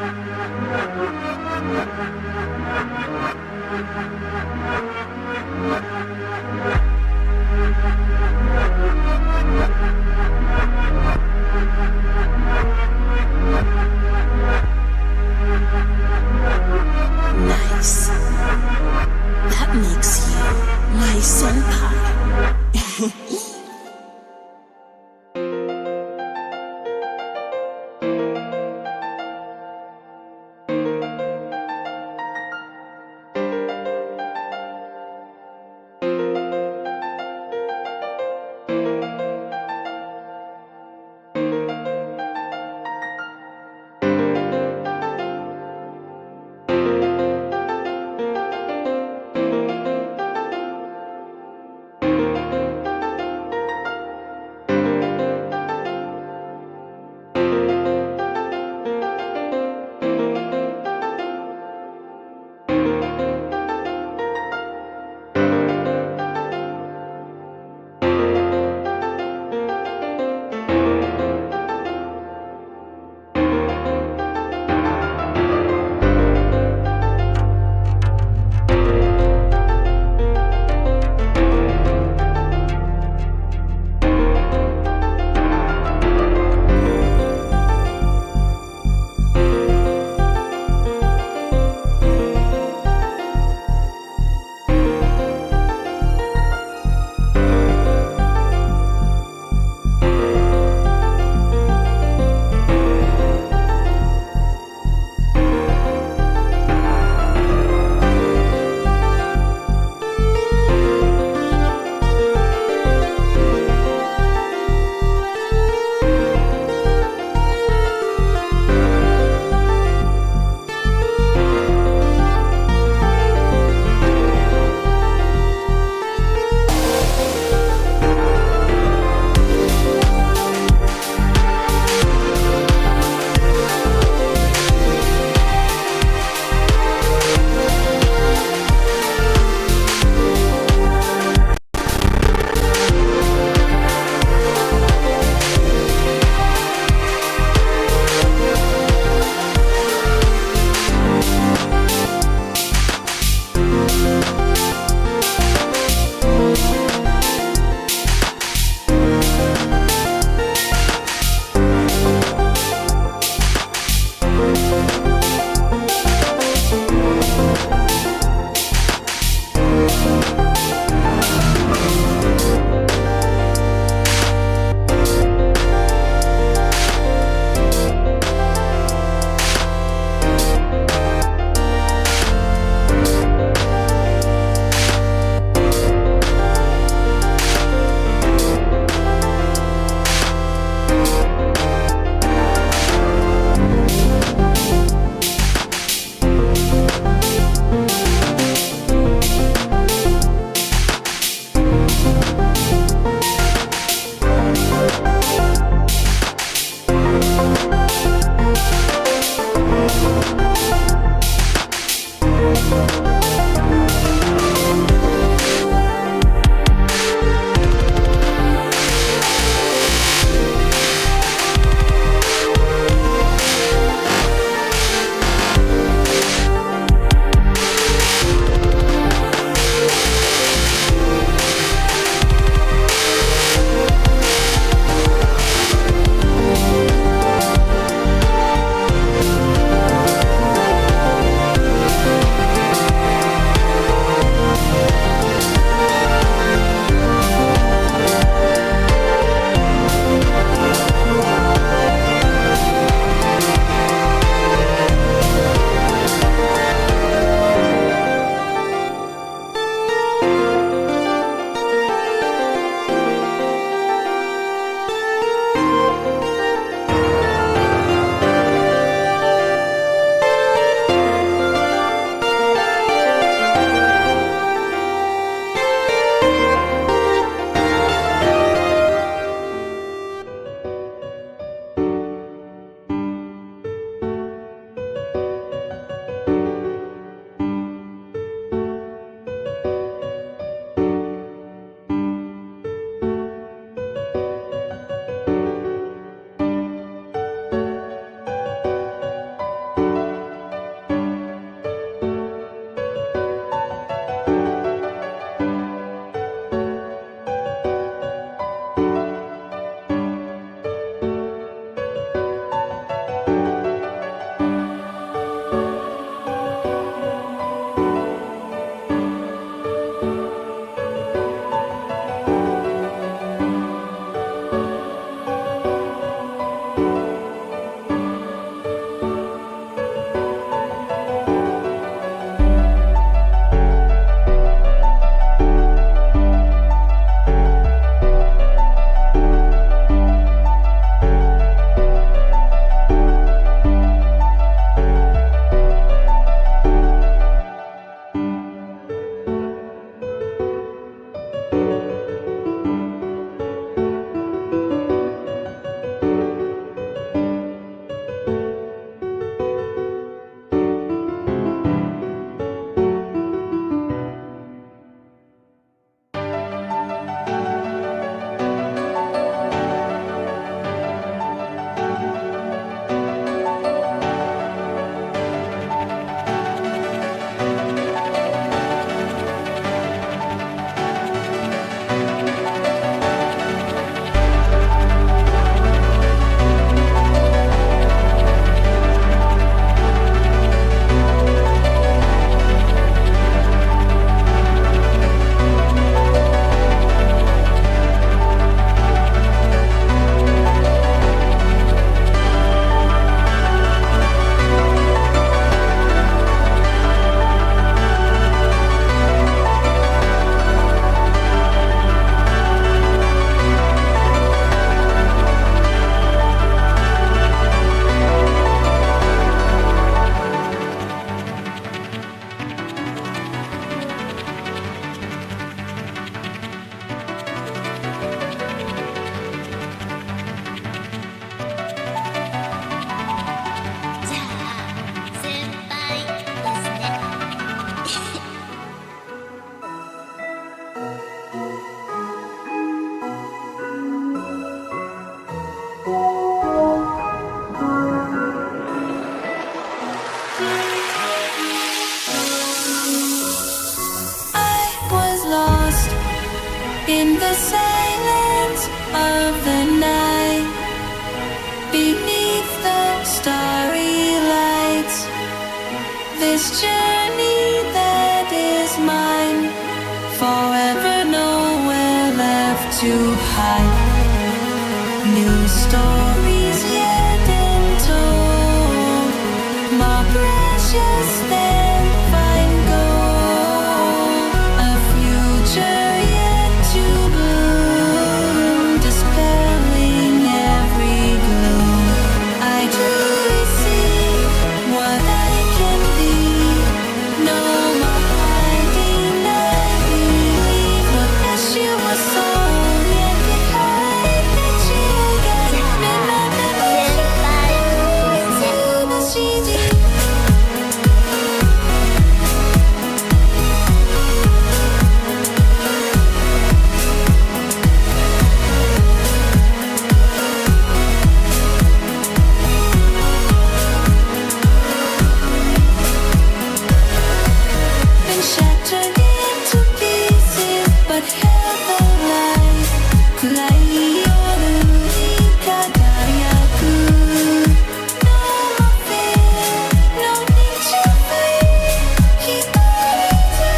Nice. That makes you my senpai. this journey that is mine. Forever nowhere left to hide. New stories yet untold, more precious than fine gold. A future yet to bloom, dispelling every gloom. I truly see what I can be. No more hiding, I believe. What as you were sold, yet behind that you got another CD. Been shattered into pieces, but held alive. Kulaiyorika dayaku. No more fear, no need to flee. Hikarita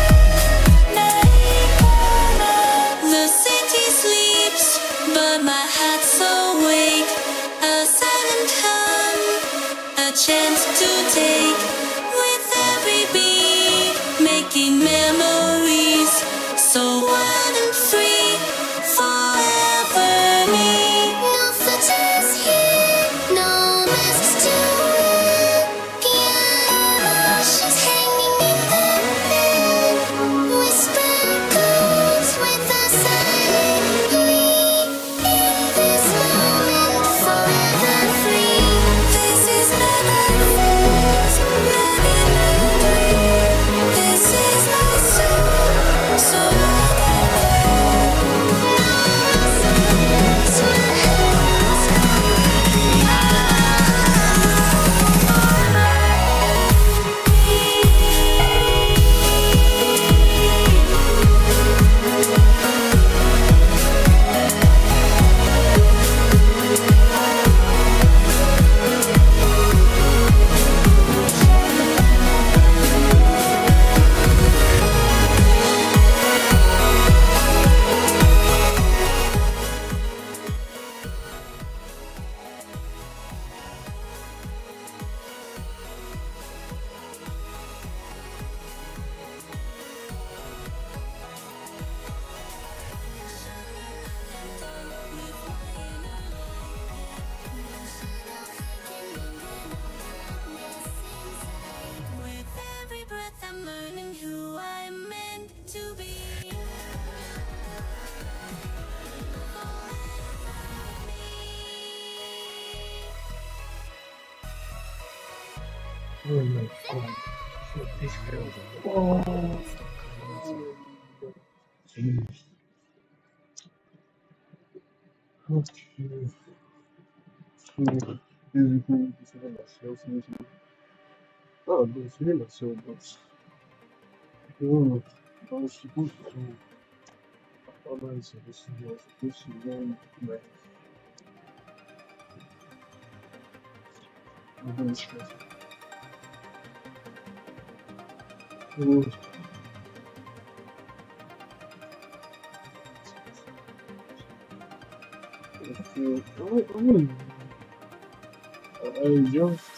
naikana. The city sleeps, but my heart's awake. A silent hum, a chance to take. With every beat, making memories. So wild and free, forever me. No filters here, no masks to wear. Piano emotions hanging in the bed. Whisper chords with us silently. In this moment, forever free. This is not a phase, not in a dream. This is my soul, so I can with every breath I'm learning who I'm meant to be. Oh my god. Shit, this girl. Oh. Jeez. Okay. So, basically, this is myself, usually. Oh, no, it's really myself, but oh, I was supposed to organize this. I was supposed to run like really stressful. Oh, okay. I just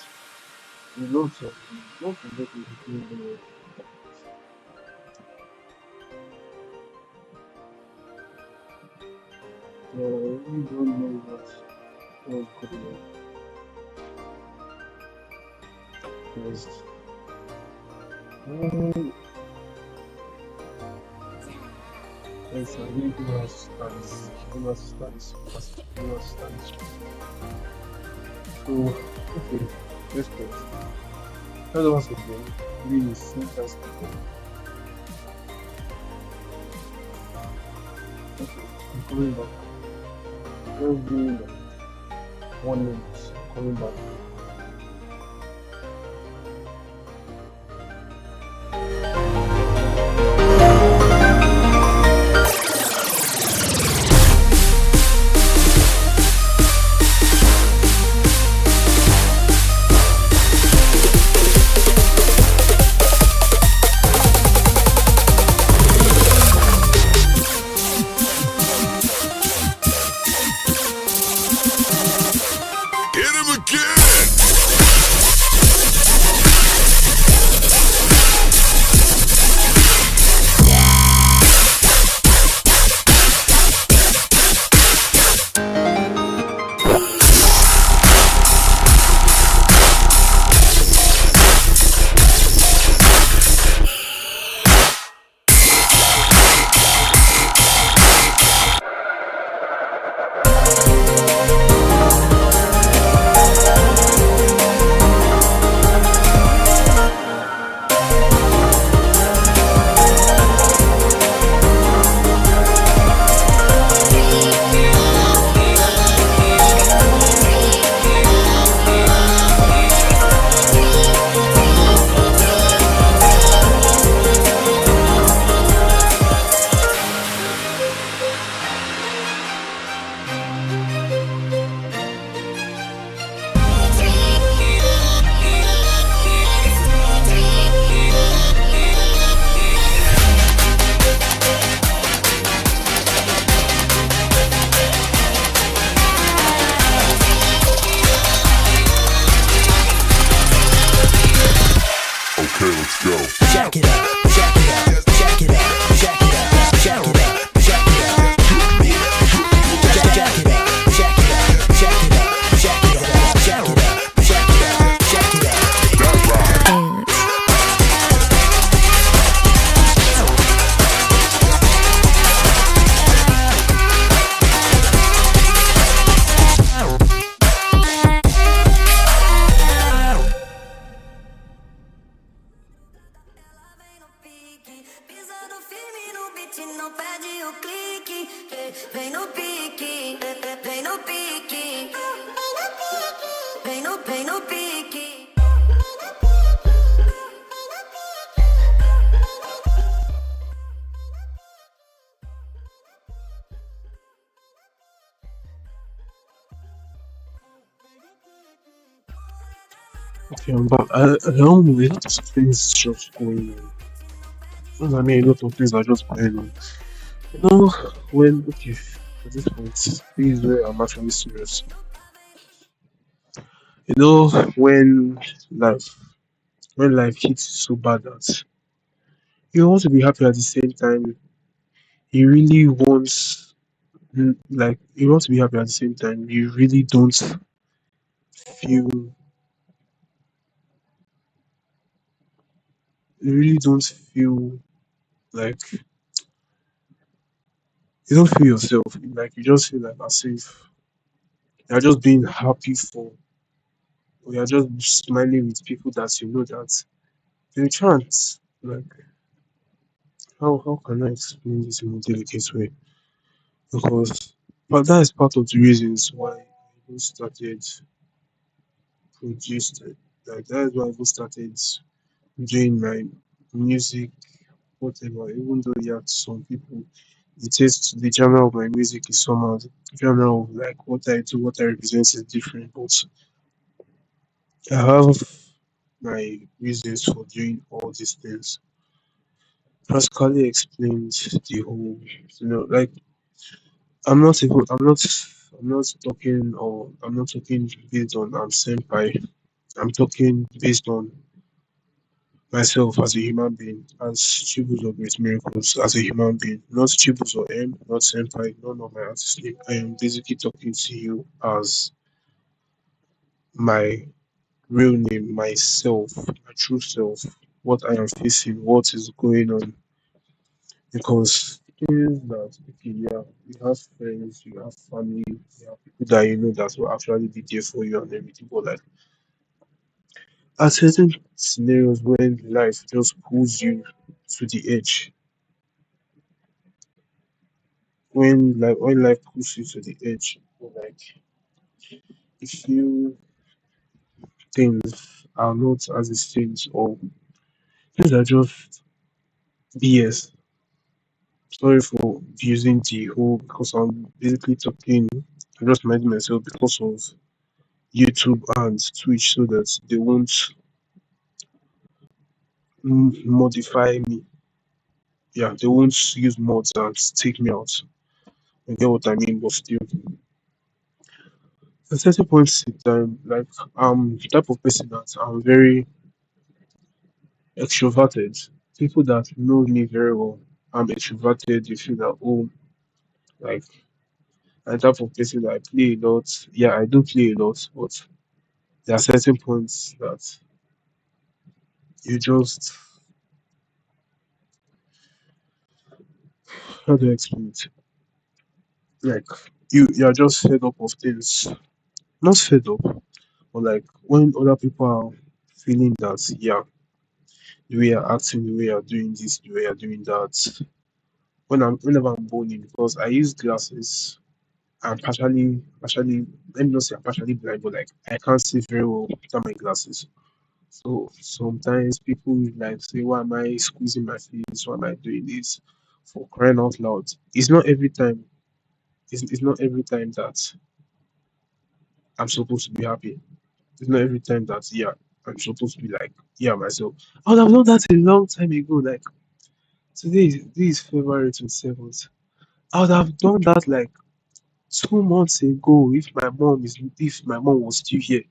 lots of not exactly the so I really don't know what's going on. Because yes, I really do have studies. I do have studies. I do have studies. So okay, let's go. Hello once again. Really simple speaking. Okay, I'm coming back. Just be like 1 minute. Coming back. Jack it up, jack it up, jack it up, jack it up, jack it up, jack it up. Jack it up, jack it up, jack it up, jack it up, jack it up, jack it up, jack it up. Pisando firme no beat, não perde o clique. Vem no pique, vem no pique, vem no pique. Okay, I'm back. I don't know, a lot of things just going on. Well, I mean, a lot of things are just going on. You know, when, okay, at this point, this is where I'm actually serious. You know, life, when life hits you so bad that you want to be happy at the same time, you really want, like, you want to be happy at the same time, you really don't feel, you really don't feel like, you don't feel yourself. Like, you just feel like as if you're just being happy for, or you're just smiling with people that you know that they can't. Like, how can I explain this in a delicate way? Because, but that is part of the reasons why I even started produced it. Like, that is why I even started doing my music, whatever. Even though, yeah, some people, it is the genre of my music is somehow the genre of like what I do, what I represent is different. But I have my reasons for doing all these things. Practically explains the whole, like I'm not talking, or I'm not talking based on senpai. I'm talking based on myself as a human being, as Chibus or Great Miracles as a human being, not Chibus or M, not senpai, none of my artist name. I am basically talking to you as my real name, myself, my true self, what I am facing, what is going on. Because it is that, okay, yeah, you have friends, you have family, you have people that you know that will actually be there for you and everything. But like at certain scenarios when life just pulls you to the edge, when life pushes you to the edge, or like you feel things are not as it seems, or things are just BS. Sorry for using the whole, because I'm basically talking, I'm just minding myself because of YouTube and Twitch so that they won't modify me. Yeah, they won't use mods and take me out. You get what I mean? But still, at certain points in time, like I'm the type of person that I'm very extroverted. People that know me very well, I'm extroverted. You feel that, oh, like I'm the type of person that I play a lot. Yeah, I do play a lot, but there are certain points that you just, how do I explain it? Like you're just fed up of things. Not fed up, but like when other people are feeling that, yeah, the way you're acting, the way you're doing this, the way you're doing that. Whenever I'm bowling, because I use glasses, I'm partially, let me not say I'm partially blind, but like I can't see very well without my glasses. So sometimes people will like say, why am I squeezing my face? Why am I doing this? For crying out loud. It's not every time. It's not every time that I'm supposed to be happy. It's not every time that, yeah, I'm supposed to be like, yeah, myself. I would have known that a long time ago. Like this is February 27th. I would have done that like 2 months ago if my mom was still here.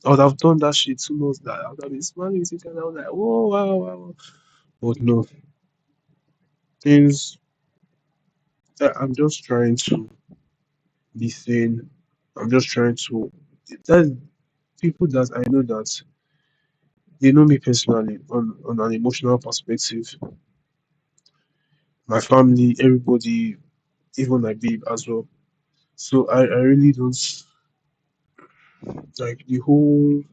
I would have done that shit 2 months that I would have been smiling with it and I was like, whoa, wow, wow, wow. But no, things I'm just trying to be sane. I'm just trying to that people that I know that they know me personally on an emotional perspective. My family, everybody, even my babe as well. So I really don't like the whole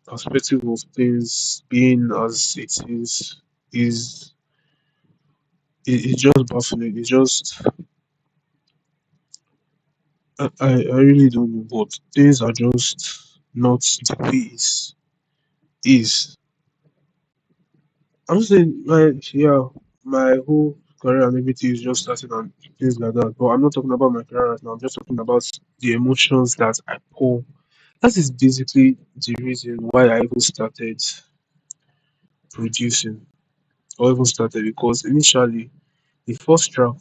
perspective of things being as it is it's just baffling. It's just I really don't know, but things are just not the way it is. I'm saying like yeah, my whole career and everything is just starting and things like that. But I'm not talking about my career right now. I'm just talking about the emotions that I pour. That is basically the reason why I even started producing or even started because initially the first track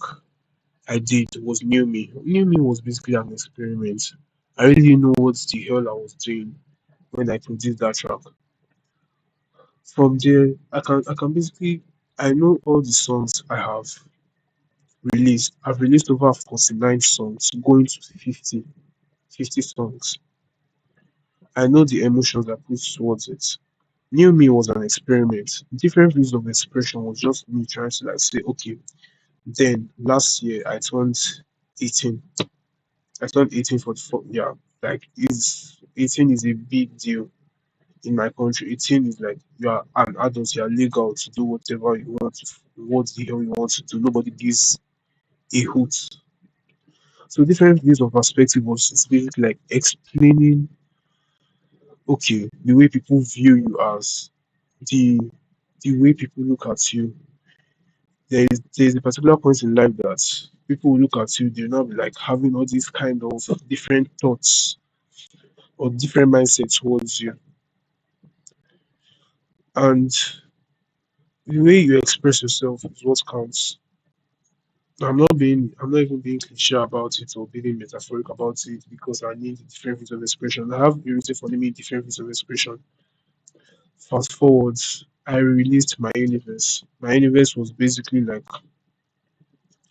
I did was New Me. New Me was basically an experiment. I really didn't know what the hell I was doing when I produced that track. From there, I can basically I know all the songs I have released. I've released over 49 songs, going to 50 songs. I know the emotions I put towards it. New Me was an experiment. Different ways of expression was just me trying to like say, okay, then last year I turned 18. I turned 18 for the yeah. Like is 18 is a big deal in my country. 18 is like you are an adult, you are legal to do whatever you want to what the hell you want to do. Nobody gives a hoot. So different views of perspective was just basically like explaining okay, the way people view you as the the way people look at you. There is a particular point in life that people will look at you, they'll not be like having all these kind of different thoughts or different mindset towards you. And the way you express yourself is what counts. I'm not even being cliche about it or being metaphoric about it because I need different ways of expression. I have a reason for naming different ways of expression. Fast forwards, I released my universe. My universe was basically like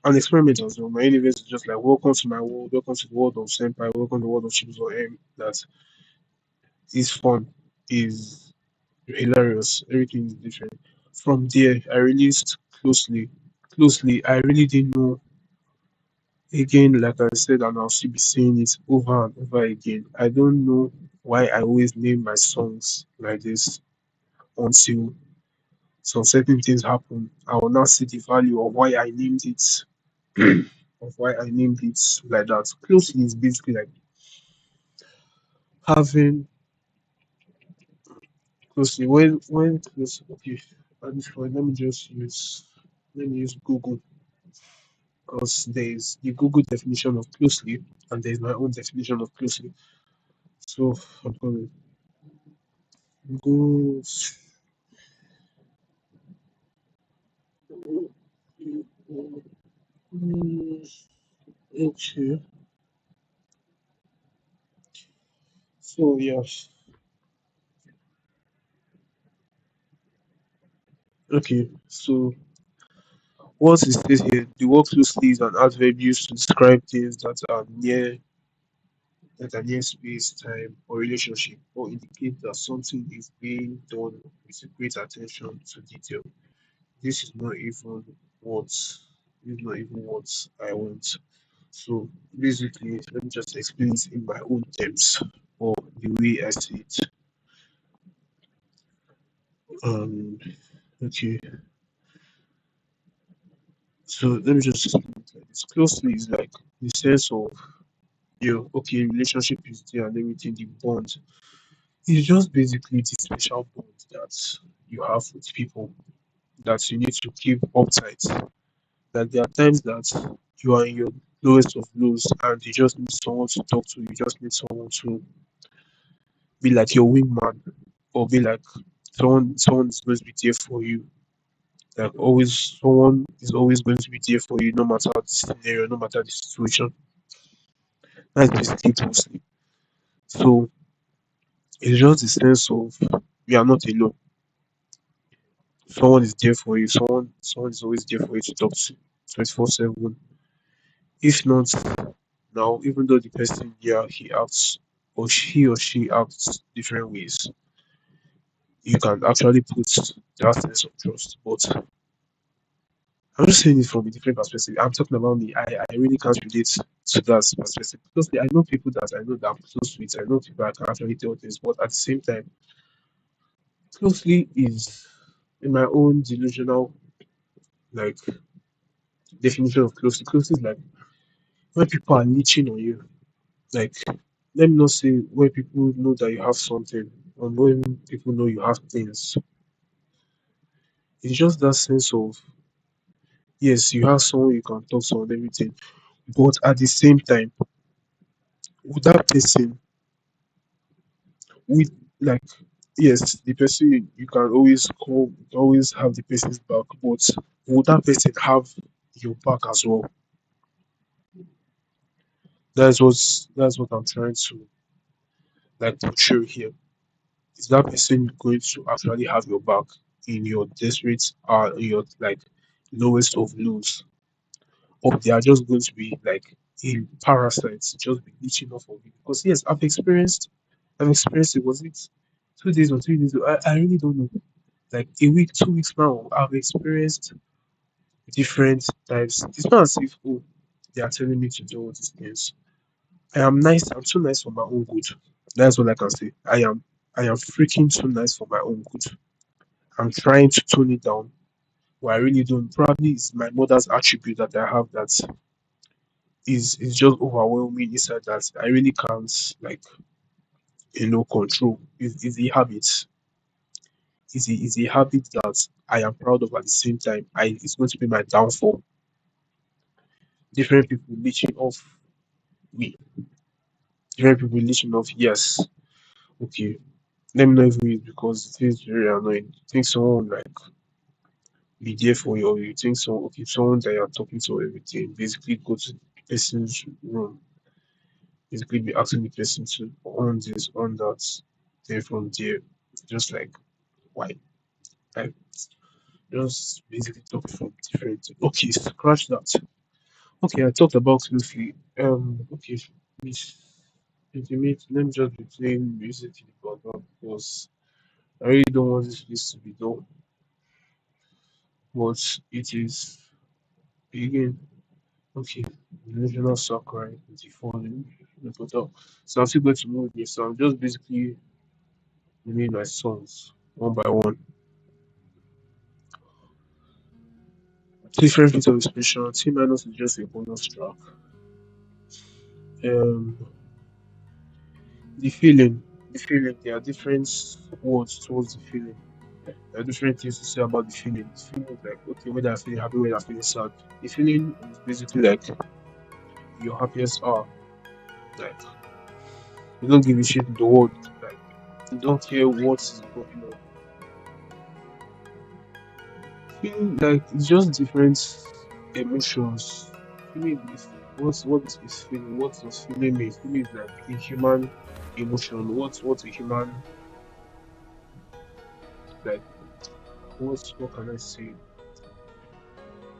an experiment as well. My universe is just like welcome to my world, welcome to the world of Senpai, welcome to the world of Chips or M. That is fun, is hilarious. Everything is different. From there, I released closely. Closely, I really didn't know. Again, like I said, and I'll still be saying it over and over again. I don't know why I always name my songs like this until some certain things happen. I will now see the value of why I named it, of why I named it like that. Closely is basically like having closely when close. Okay, at this point, let me use Google because there's the Google definition of closely and there's my own definition of closely. So I'm going to go. Mm, okay. So yes. Okay. So what is said here? The word closely is an adverb used to describe things that are near space, time, or relationship, or indicate that something is being done with great attention to detail. This is not even what I want. So basically, let me just explain it in my own terms or the way I see it. Um okay. So let me just explain it like this. Closely is like the sense of okay, relationship is there and everything, the bond. It's just basically the special bond that you have with people that you need to keep uptight. That there are times that you are in your lowest of lows and you just need someone to talk to, you just need someone to be like your wingman or be like someone is going to be there for you. Like always someone is always going to be there for you no matter the scenario, no matter the situation. That's basically closely. So It's just the sense of you are not alone. Someone is there for you. Someone is always there for you to talk to 24/7. If not now, even though the person, yeah, he acts or she acts different ways, you can actually put that sense of trust. But I'm just saying it from a different perspective. I'm talking about me. I really can't relate to that perspective because I know people that I know that I'm close with. I know people I can actually tell things, but at the same time, closely is in my own delusional like definition of closely. Closely is like when people are leeching on you. Like let me not say when people know that you have something or when people know you have things. It's just that sense of yes, you have someone you can talk to and everything, but at the same time, with that person, with like yes, the person you can always call, you can always have the person's back, but would that person have your back as well? That's what I'm trying to like portray here. Is that person going to actually have your back in your desperate in your like lowest of lows? Or they are just going to be like a parasites, just be leeching off of you? Because yes, I've experienced it. Was it 2 days or 3 days ago? I really don't know. Like a week, 2 weeks now, I've experienced different types. It's not as if oh, they are telling me to do all these things. I am nice. I'm too nice for my own good. That's what I can say. I am freaking too nice for my own good. I'm trying to tone it down, but I really don't. Probably it's my mother's attribute that I have that is just overwhelming inside that I really can't like control. It's a habit. It's a habit that I am proud of at the same time. It's going to be my downfall. Different people leeching off me. Different people leeching off. Yes, okay. Let me know if it is because it is very annoying. You think someone like be there for you, or you think so? Okay, someone that you're talking to or everything. Basically, go to the person's room. Basically, be asking the person to on this, on that. Then from there, just like why? Like just basically talk from different. Okay, scratch that. Okay, I talked about closely. Okay, please intimate. Let me just be playing music in the background because I really don't want this place to be dull. But it is again. Okay, regional soccer with the phone. So I'm still going to move this. So I'm just basically naming my songs one by one. Different bits of inspiration. T minus is just a bonus track. Um, the feeling, the feeling. There are different words towards the feeling. There are different things to say about the feeling. The feeling is like okay, whether I'm feeling happy, whether I'm feeling sad. The feeling is basically like your happiest hour. Like you don't give a shit in the world. Like you don't care what is going on. Feeling like it's just different emotions. Feeling is what is feeling? What does feeling mean? Feeling is like a human emotion. What's a human like? What can I say?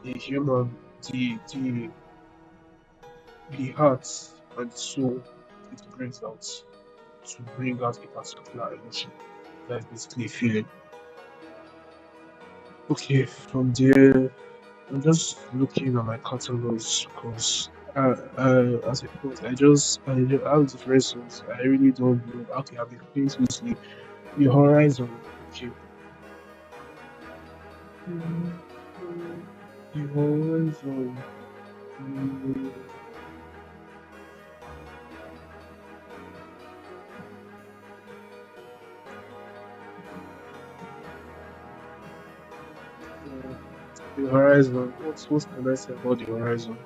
A human the heart and the soul it brings out to bring out a particular emotion. That's basically a feeling. Okay, from there I'm just looking at my catalogs because as a post, I have different songs. I really don't know. Okay, I've been playing closely. The Horizon. Okay. The Horizon. Mm, uh, the Horizon. What can I say about the Horizon?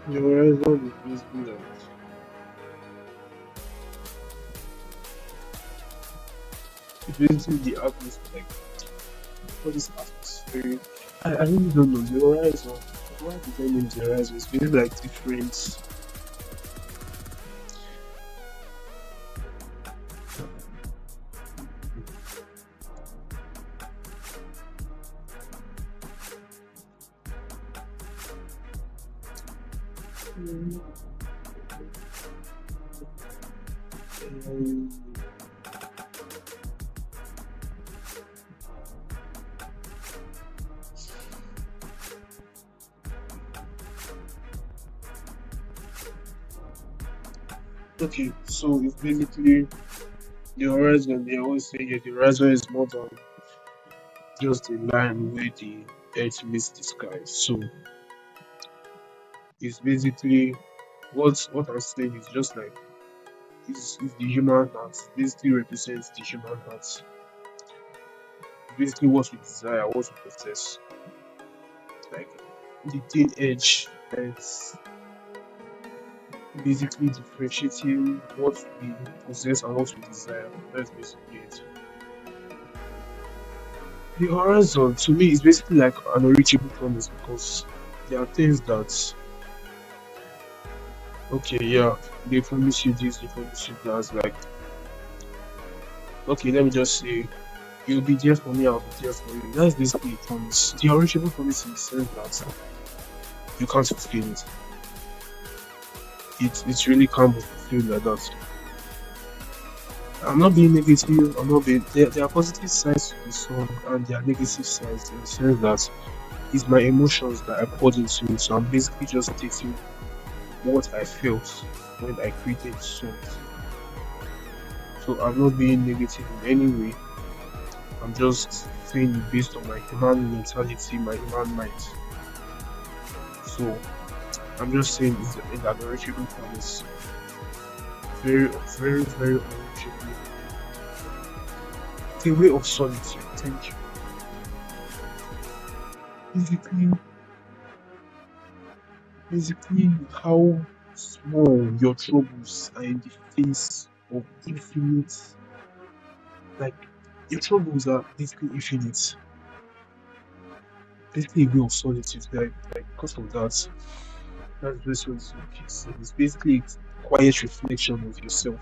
The Horizon is basically like it's basically the atmosphere, like all this atmosphere. I really don't know the Horizon. Why did I name the Horizon? It's basically like different. Mm, um, okay, so it's basically the horizon. They always say yeah, the horizon is more than just the line where the earth meets the sky. So it's basically what I'm saying is just like is the human heart. Basically represents the human heart. Basically what we desire, what we possess. Like the thin edge that's basically differentiating what we possess and what we desire. That's basically it. The horizon to me is basically like an unreachable promise because there are things that okay, yeah, they promise you this, they promise you that. Like, okay, let me just say you'll be there for me, I'll be there for you. That's basically a promise. The unreachable promise in the sense that you can't fulfill it. It really can't be fulfilled like that. I'm not being negative. I'm not being. There are positive sides to the song and there are negative sides in the sense that it's my emotions that I poured into it. So I'm basically just stating what I felt when I created the songs. So I'm not being negative in any way. I'm just saying it based on my human mentality, my human mind. So I'm just saying it's an unreachable promise. Very, very, very unreachable. It's a way of solitude. Thank you. Basically, basically how small your troubles are in the face of infinite, like your troubles are basically infinite. Basically a way of solitude. Like because of that, that's just what it's okay. So it's basically a quiet reflection of yourself.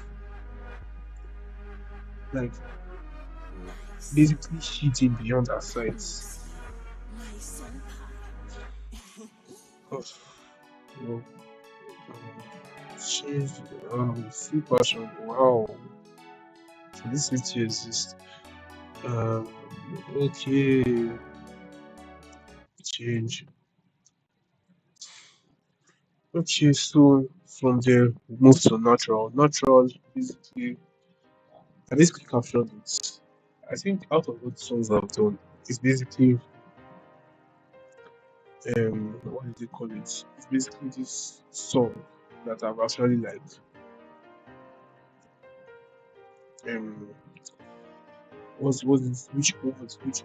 Like Nice. basically shitting beyond our Come on, sights. see. My senpai. Of you know, change see passion. Wow. So this city exists. Um okay. Change. Okay, so from there we move to natural. Natural basically I basically captured it. I think out of what songs I've done, it's basically what do they call it? It's basically this song that I've actually like um was it which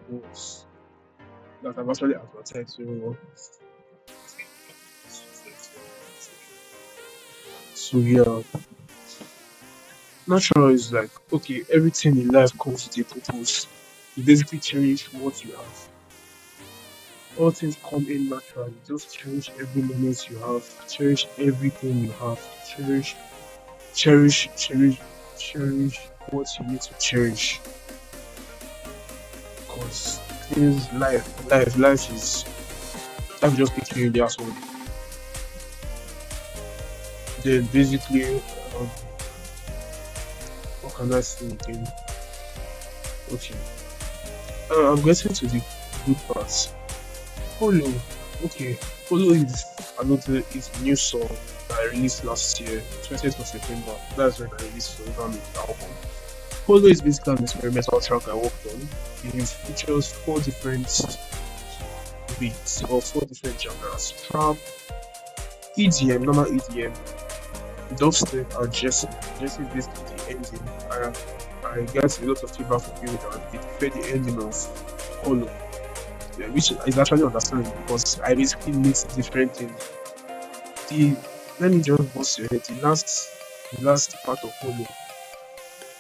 was that I've actually advertised very well. So yeah, natural is like okay, everything in life comes with a purpose. You basically cherish what you have. All things come in naturally. Just cherish every moment you have. Cherish everything you have. Cherish, cherish what you need to cherish. Because things, life just picking you in the asshole. Then basically, what can I say again? Okay, I'm getting to the good parts. Polo, okay, Polo is another is a new song that I released last year, 20th of September. That's when I released the album. Polo is basically an experimental track I worked on. It features four different beats or four different genres: trap, EDM, normal EDM, dubstep, and Jesse. Jesse is basically the ending. I got a lot of feedback from people that they prefer the ending of Polo, yeah, which is actually understandable because I basically mix different things. The let me just bust your head. The last part of Polo,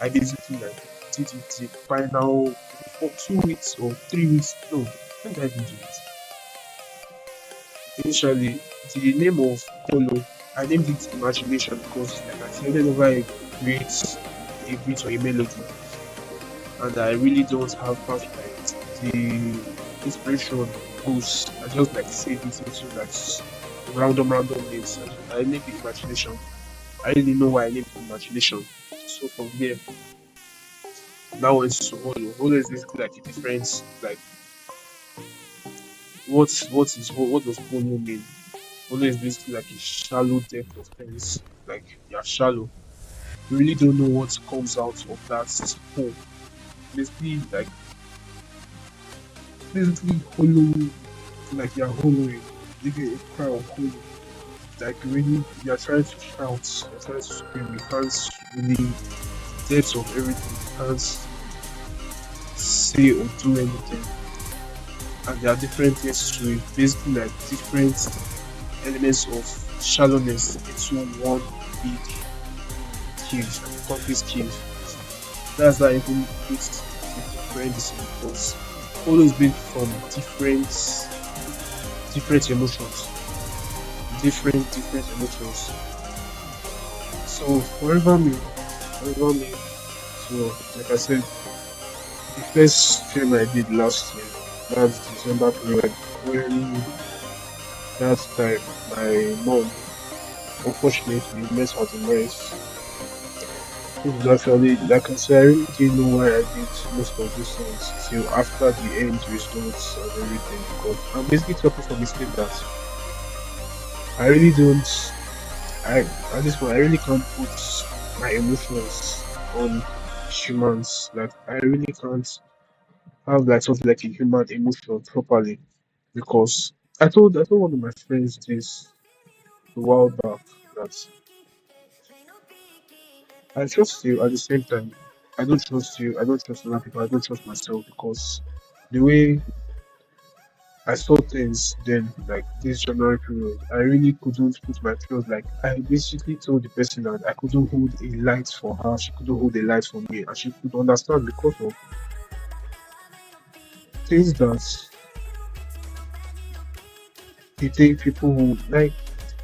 I basically like did it the final for 2 weeks or 3 weeks. No, when did I even do it? Initially, the name of Polo, I named it Imagination because like I said, whenever I create a beat or a melody and I really don't have perfect the inspiration goes, I just like save it into like random names. I named it imagination. I didn't know why I named it imagination. So from there, now went to holo. Holo is basically like a difference. Like what does holo mean? Holo is basically like a shallow depth of things. Like you're shallow. You really don't know what comes out of that hole. Basically, hollow, like you're hollowing, digging a cry of hollow. Like really, you're trying to shout, you're trying to scream. You can't really the depth of everything. You can't say or do anything. And there are different things to it. Basically, like different elements of shallowness into one big cave, like a concrete cave. That's why I even makes it different because always been from different emotions, different emotions. So forever me. So like I said, the first film I did last year, that's December period, when that time my mom unfortunately met her demise. This is actually, like I said, I really didn't know why I did most of these songs till after the end results and everything because I'm basically talking from a state that I really don't, I, at this point, I really can't put my emotions on humans. Like, I really can't have like something like a human emotion properly because I told one of my friends this a while back that I trust you at the same time. I don't trust you. I don't trust other people. I don't trust myself because the way I saw things then, like this January period, I really couldn't put my trust. Like I basically told the person that I couldn't hold a light for her. She couldn't hold a light for me, and she could understand because of things that you think people who like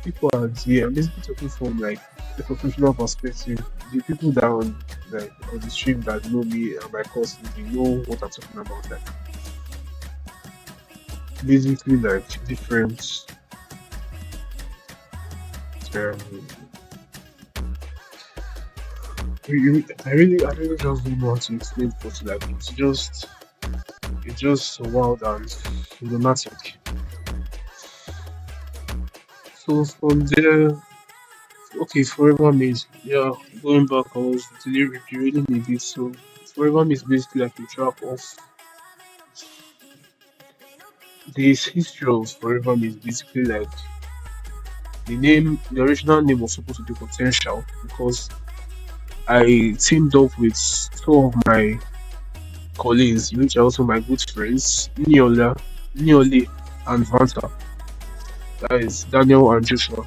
people are there. I'm basically talking from like a professional perspective. The people down like on the stream that know me and my course, they know what I'm talking about. Like basically like different um I really just don't know how to explain it like it's just so wild and lunatic. So from there, okay, Forever Maze, yeah, going back I was reading a bit. So Forever Maze is basically like a track of this history of Forever Maze basically like the original name was supposed to be Potential because I teamed up with two of my colleagues, which are also my good friends, Niole and Vanta. That is Daniel and Joshua.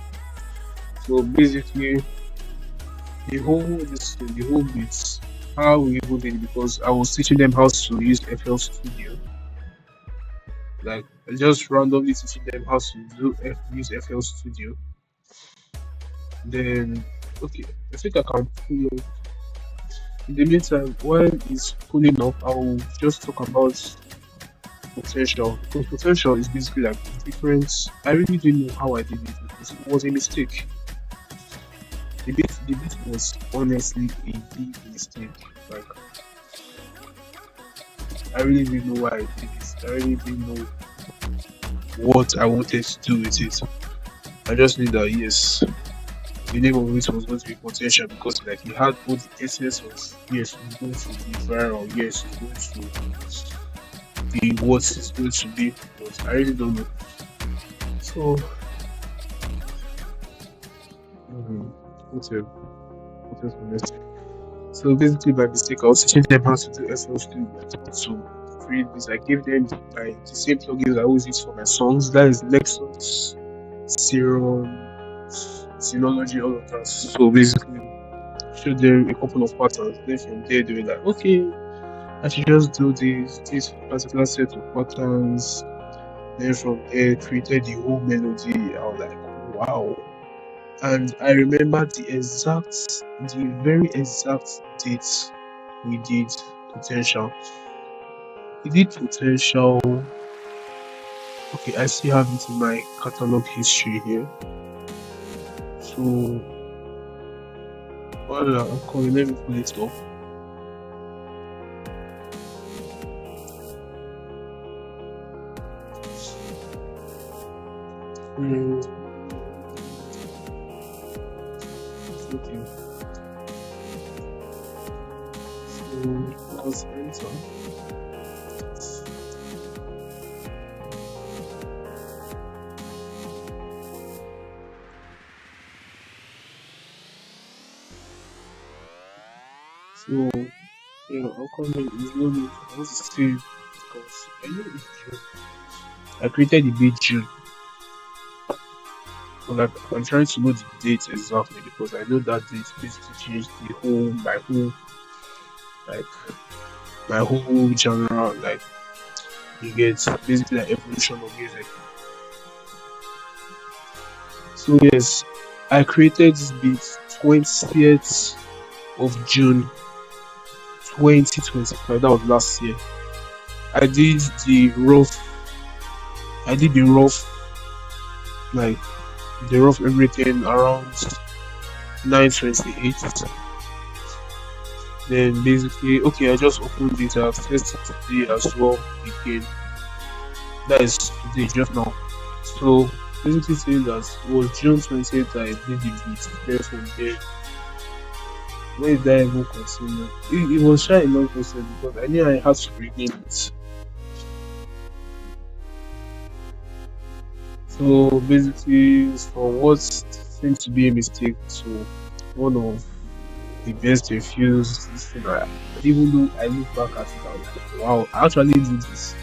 So basically, the whole bit, how we even did it, because I was teaching them how to use FL Studio, like just randomly teaching them how to use FL Studio. Then, okay, I think I can pull up. In the meantime, while it's pulling up, I'll just talk about potential because potential is basically like different. I really didn't know how I did it because it was a mistake. The bit was honestly a big mistake. Like I really didn't know why I did it. I really didn't know what I wanted to do with it. I just knew that yes, the name of it was going to be potential because like it had both the essence of yes, it's going to be viral, yes, it's going to be what it's going to be, but I really don't know. So um, what else? What else was next? So basically, by mistake, I was teaching them how to do FL2, like how to create this. I gave them the same plugins I always use for my songs. That is Lexus, Serum, Synology, all of that. So basically, showed them a couple of patterns. Then from there, they were like, okay, I should just do this particular set of patterns. Then from there, created the whole melody. I was like, wow. And I remember the very exact date we did potential. We did potential Okay, I still have it in my catalog history here. So, while I'm calling, let me pull it up. Mm, okay, so let's enter. So, I'm calling is no need. I want to save because I know it's June. I created the date June, but like I'm trying to know the date exactly because I know that date basically changed the whole like my whole genre, like you get basically like evolution of music. So yes, I created this beat 20th of June 2025. That was last year. I did the rough I did like the rough everything around 9:28. Then basically okay I just opened it, I've tested today as well again. That is today just now. So basically saying that it was June 20th I did the beat. Then from there, where did I even continue? It was shy a long process because I knew I had to rename it. So basically, from what seemed to be a mistake to one of the best refused this thing, even though I look back at it, I was like, wow, I actually did this.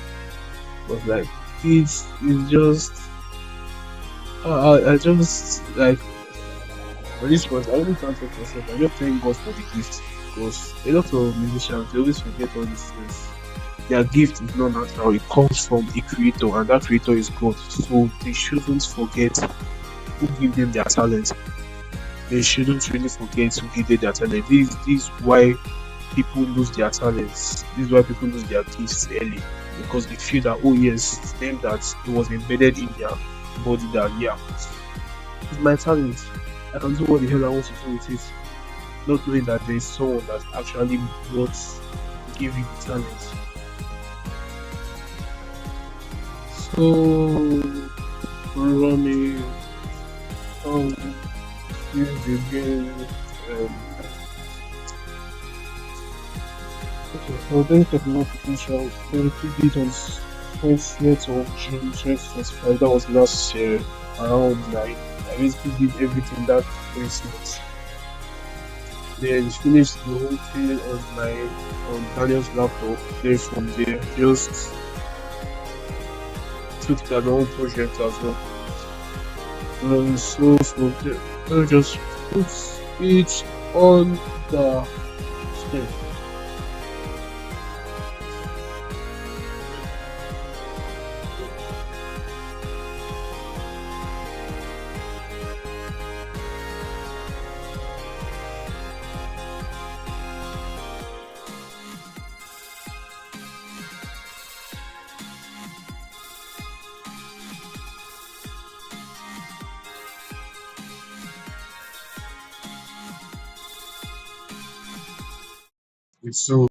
But like, it's just, I just like, for this point, I really can't talk myself. I just thank God for the gift because a lot of musicians they always forget all these things. Their gift is not natural; it comes from a creator, and that creator is God. So they shouldn't forget who gave them their talent. They shouldn't really forget who gave them their talent. This is why people lose their talents. This is why people lose their gifts early because they feel that oh yes, it's them that it was embedded in their body that yeah, it's my talent. I can do what the hell I want to do with it. Not knowing that there is someone that actually brought give you the talent. So running um use again um okay, so then technical potential the repeat on 20th of June 2025. That was last year around like I basically did everything that 20th. Then finished the whole thing on my on Daniel's laptop. Then from there just took it as my own project as well. So from there I just put it on the screen. So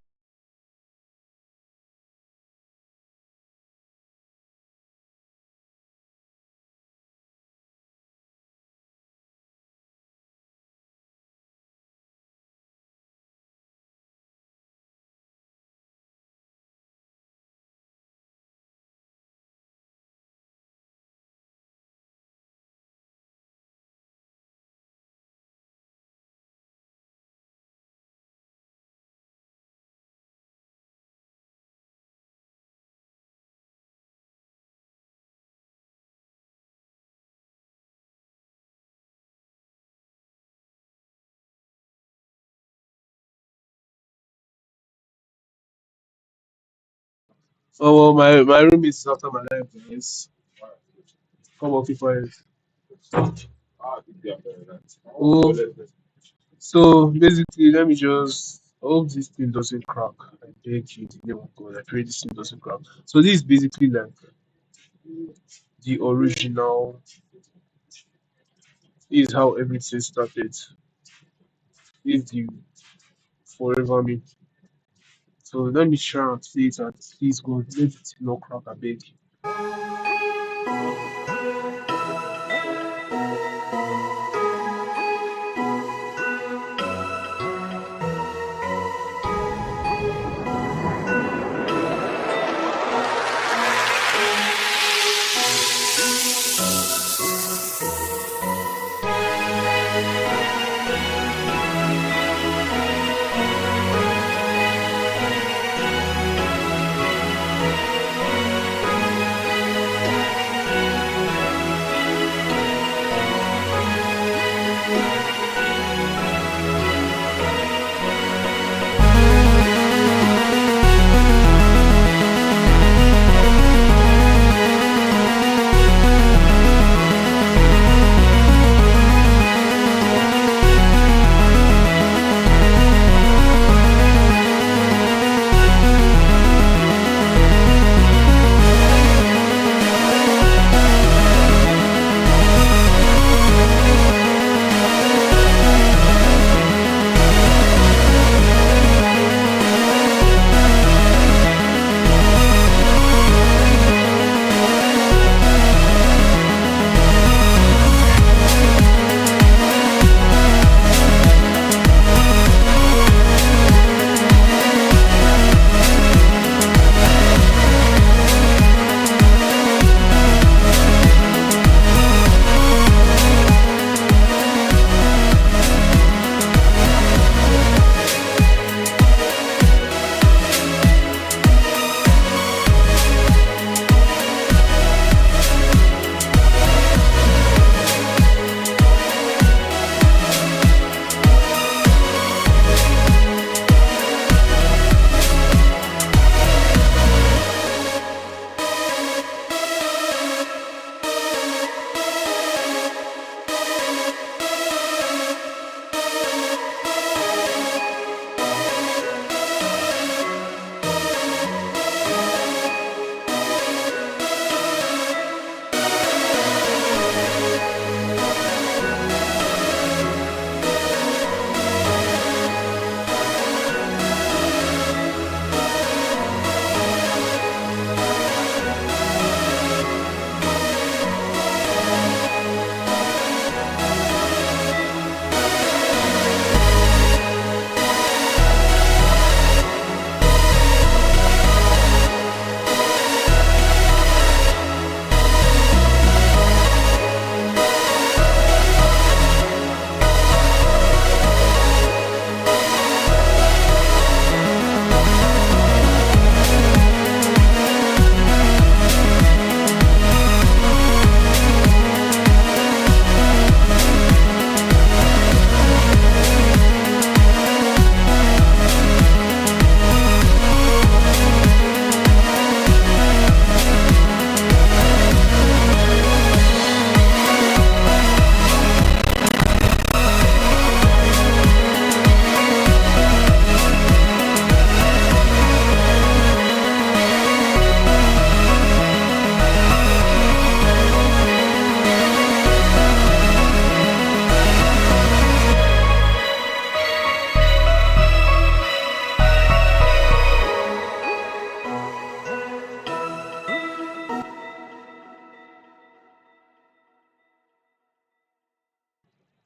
oh well, my room is after my life, guys. Come on, keep quiet. Oh, so basically, let me just. I hope this thing doesn't crack. I beg you, in the name of God. I pray this thing doesn't crack. So this is basically like the original is how everything started. Is the forever me. So let me try and play it and please God, let it not crack a beg.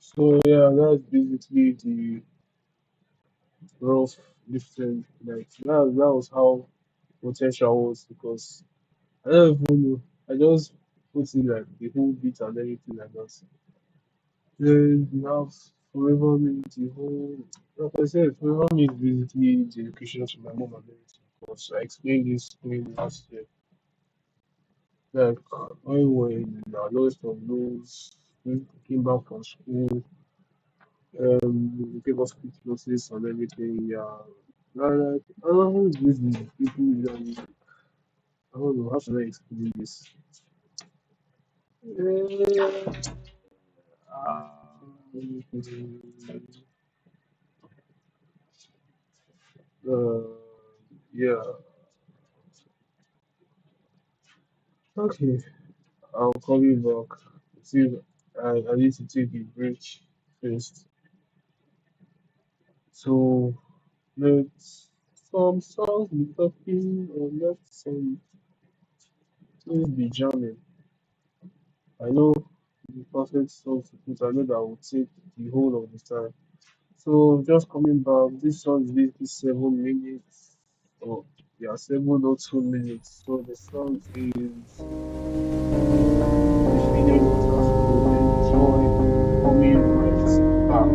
So yeah, that's basically the rough different like that was how potential was because I don't even know. I just put in like the whole beat and everything like that. Then we have Forever Me, the whole like I said, Forever Me is basically the education to my mom and everything. Because I explained this thing last year. Like when we were in our lowest of lows, we came back from school, we gave us quick notice and everything, yeah. Like, I don't know who is these people usually I don't know how should I explain this. Uh, yeah. Okay. I'll call you back. See, I need to take a break first. So let some songs be talking or let some things be jamming. I know the perfect song to put. I know that will take the whole of the time. So just coming back, this song is basically 7 minutes. Or yeah, 7 or 2 minutes. So the song is the feeling water. So enjoy coming right back.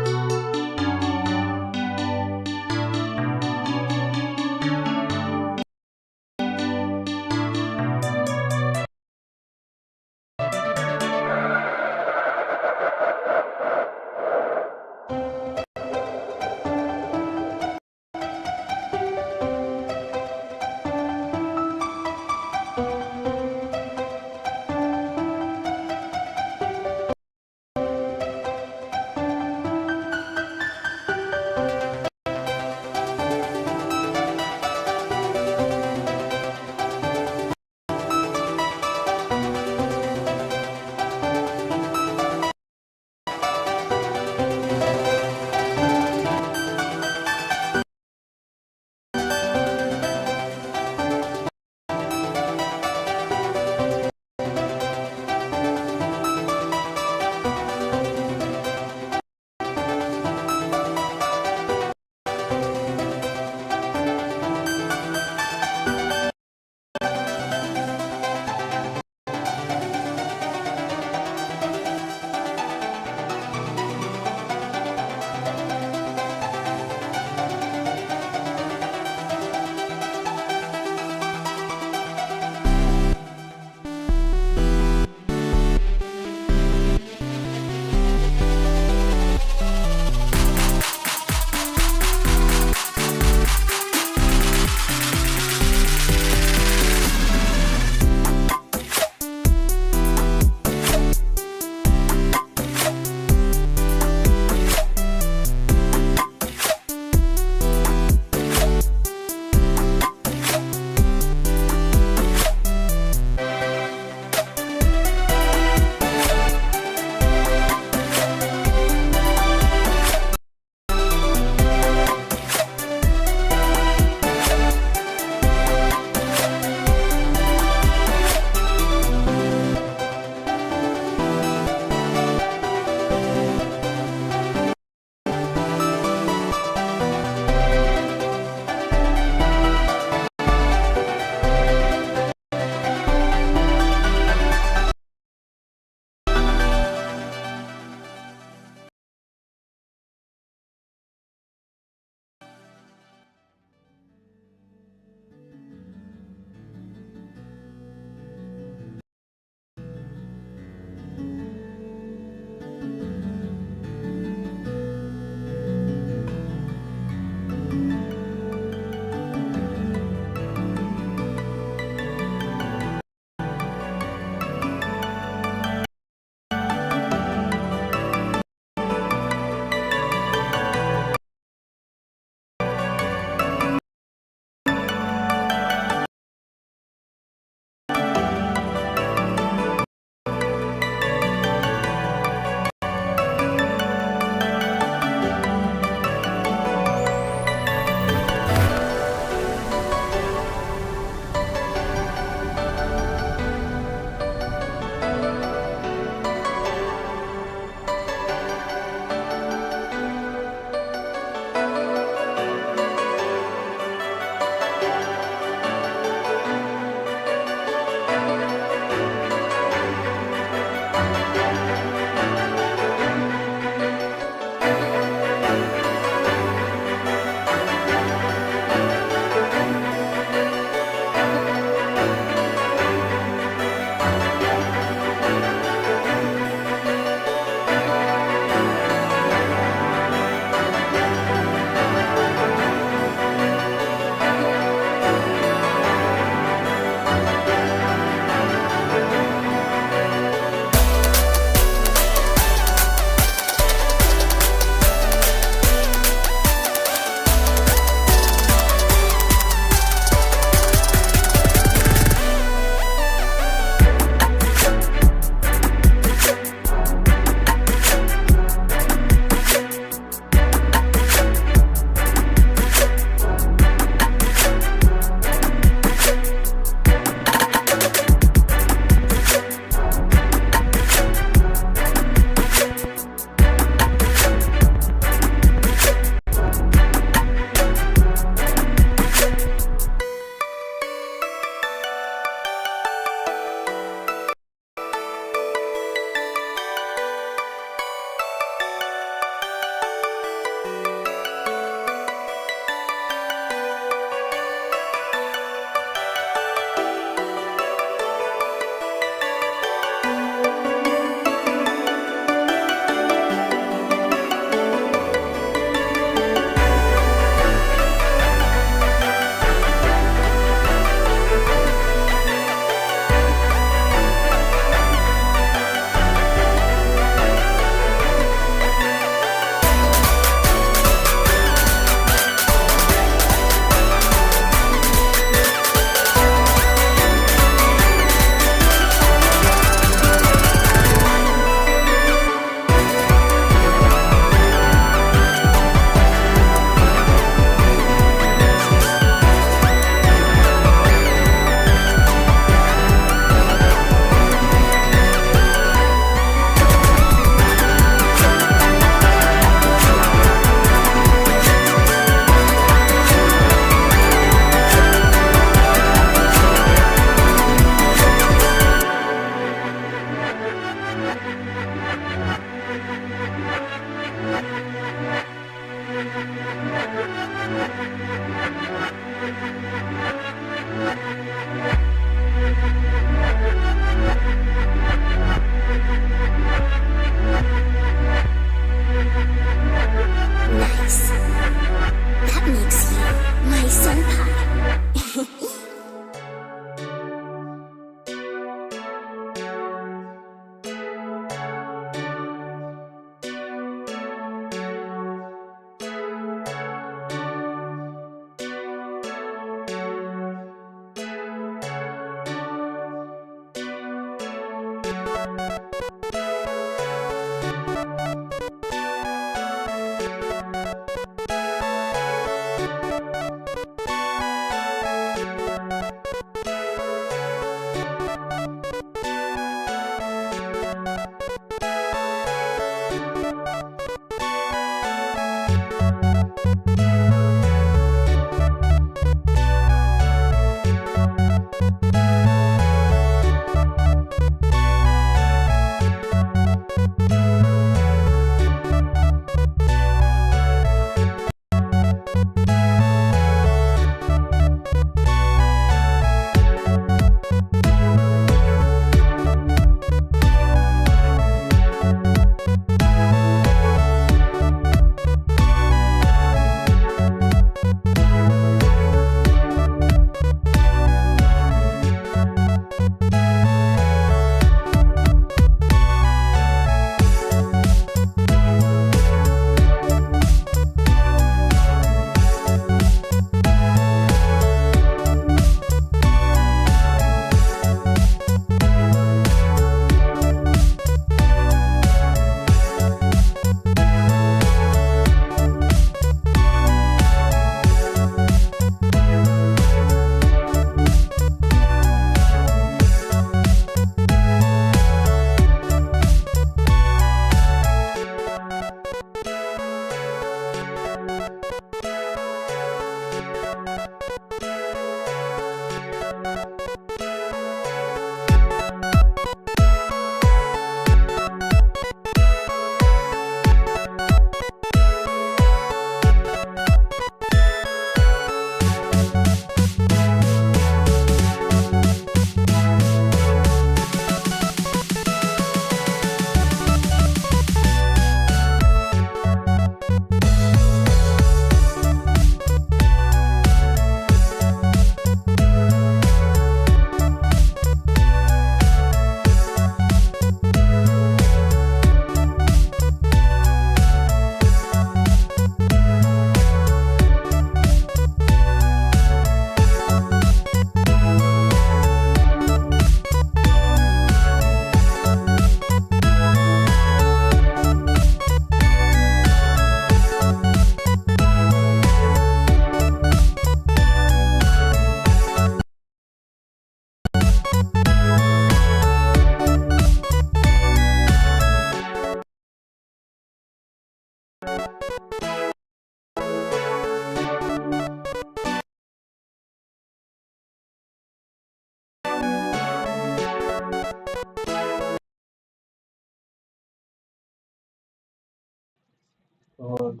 One,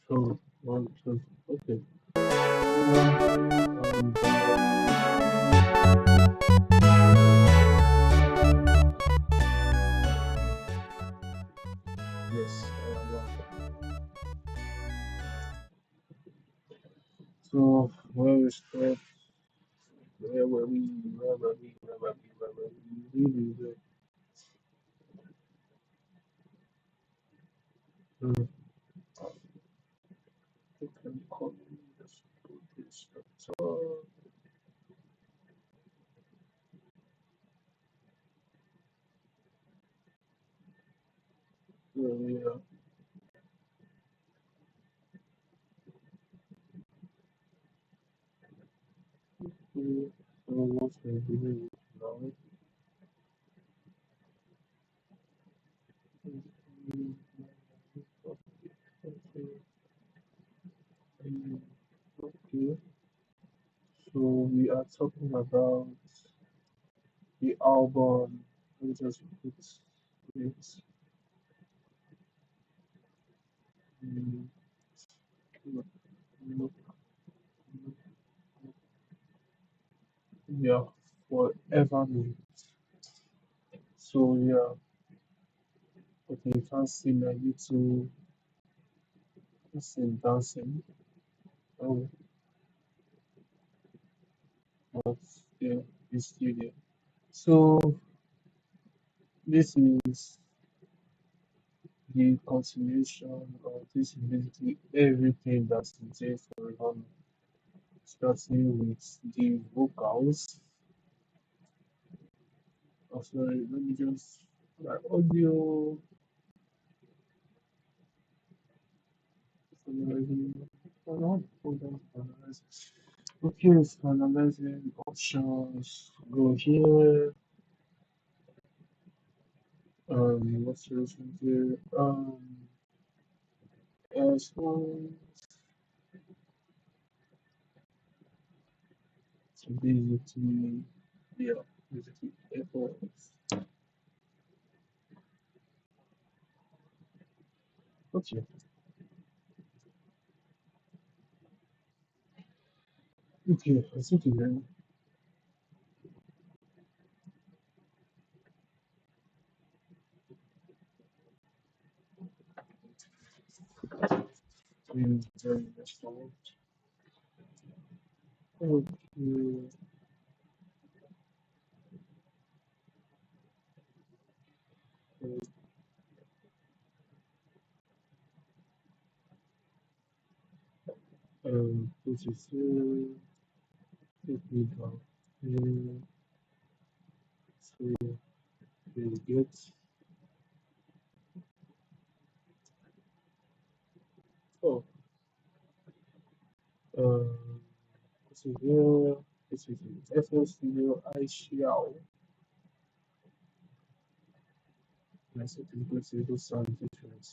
two, one, two. Okay. So, yes, so where we start, where were we? Hmm, you can call me just put this at the top. Where we are. So what we're doing now. Mm, Okay. Okay. So we are talking about the album. Let me just put it. Mm, look, look, look, yeah, forever me. So yeah, okay, you can't see my little person dancing. Oh, but yeah, it's still there. So this is the continuation of this is basically everything that's there for Rihanna, starting with the vocals. Oh, sorry, let me just my audio finalizing. Hold on, finalize. Okay, finalizing options. Go here. What's the option here? So basically, yeah, basically airports. Okay, okay, I think again. Very restaurant. Okay, this is take me down. So we get oh um this is here. This is FL Studio I shall. Let's see if we sound different.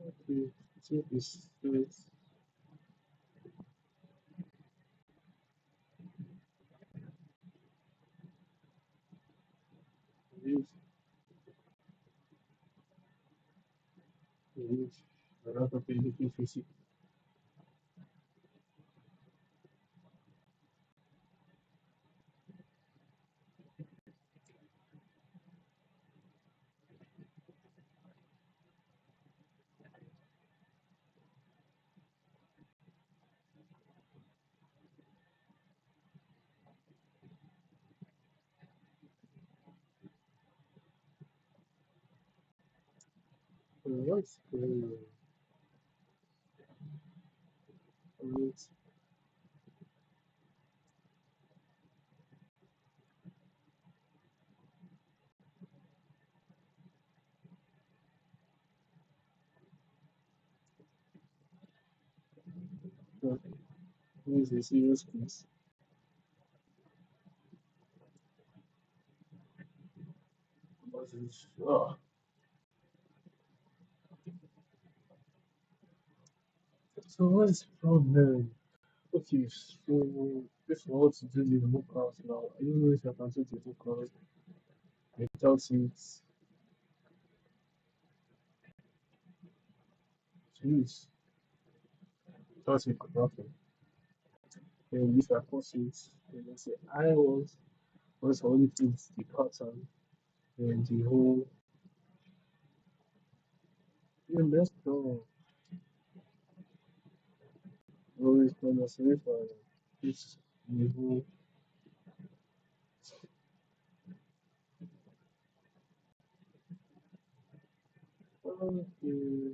Okay, so this this this another thing if you see. What's what's what is a serious piece? What is so what's the problem? Okay, so if I want to do the vocals now, I don't know if I can do the vocals without it. Jeez, without it nothing. And if I pause it, then I say I was only put the pattern and the whole. Yeah, let's go. Always gonna say for this the whole. Okay,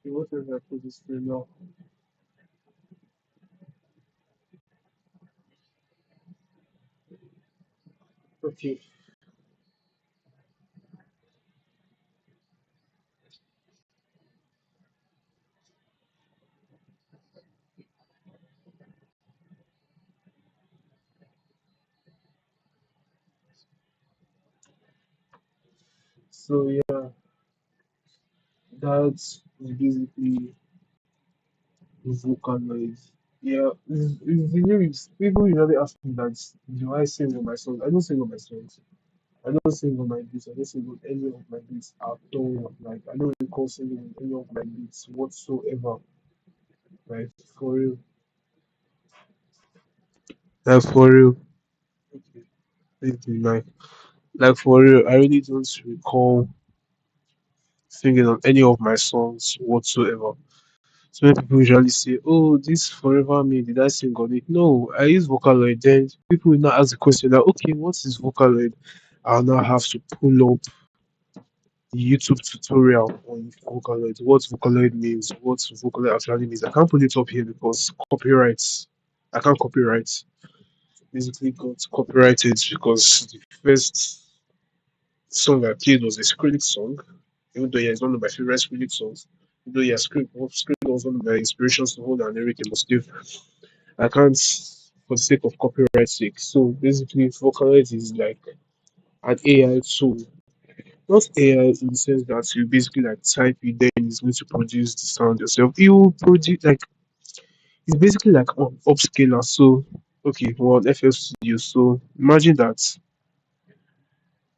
what if I put this thing now? Okay, so yeah, that's basically Vocaloid. Yeah, it's the lyrics. People usually ask me that, do I sing on my songs? I don't sing on my songs. I don't sing on my beats. I don't sing on any of my beats at all. Like, I don't recall singing on any of my beats whatsoever. Like, for real. Like, for real. Okay, please be like, for real, I really don't recall singing on any of my songs whatsoever. So many people usually say, "Oh, this Forever Me, did I sing on it?" No, I use Vocaloid. Then people will now ask the question that, "Okay, what is Vocaloid?" I'll now have to pull up the YouTube tutorial on Vocaloid. What Vocaloid means, what Vocaloid actually means. I can't put it up here because copyrights. I can't copyright. Basically, got copyrighted because the first song I played was a Skrillex song. Even though yeah, it's one of my favorite Skrillex songs. Even though yeah, Skrillex was one of my inspirations to hold and everything, but still I can't for the sake of copyright sake. So basically, Vocaloid is like an AI tool. Not AI in the sense that you basically like type it, then it's going to produce the sound yourself. It will produce like it's basically like an upscaler. So okay, well FL Studio. So imagine that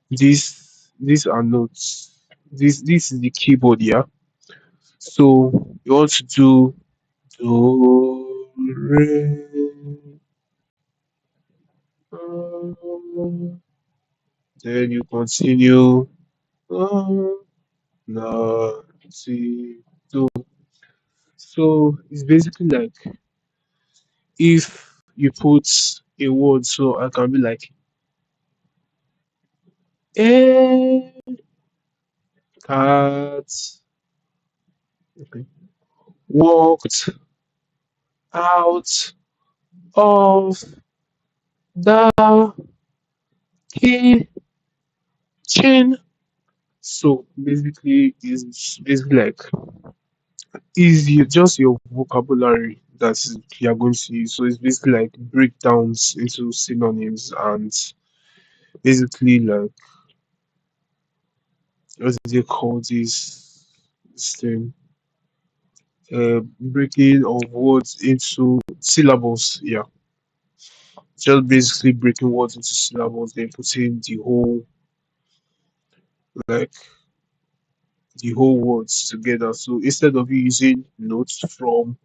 these are notes. This is the keyboard, yeah. So you want to do do re, then you continue. No, see, so it's basically like if you put a word, so I can be like, eh, cat, okay, walked out of the kitchen. So basically, it's basically like is you just your vocabulary that you are going to use. So it's basically like breakdowns into synonyms and basically like what do they call this thing? Breaking of words into syllables. Yeah, just basically breaking words into syllables, then putting like the whole words together. So instead of you using notes from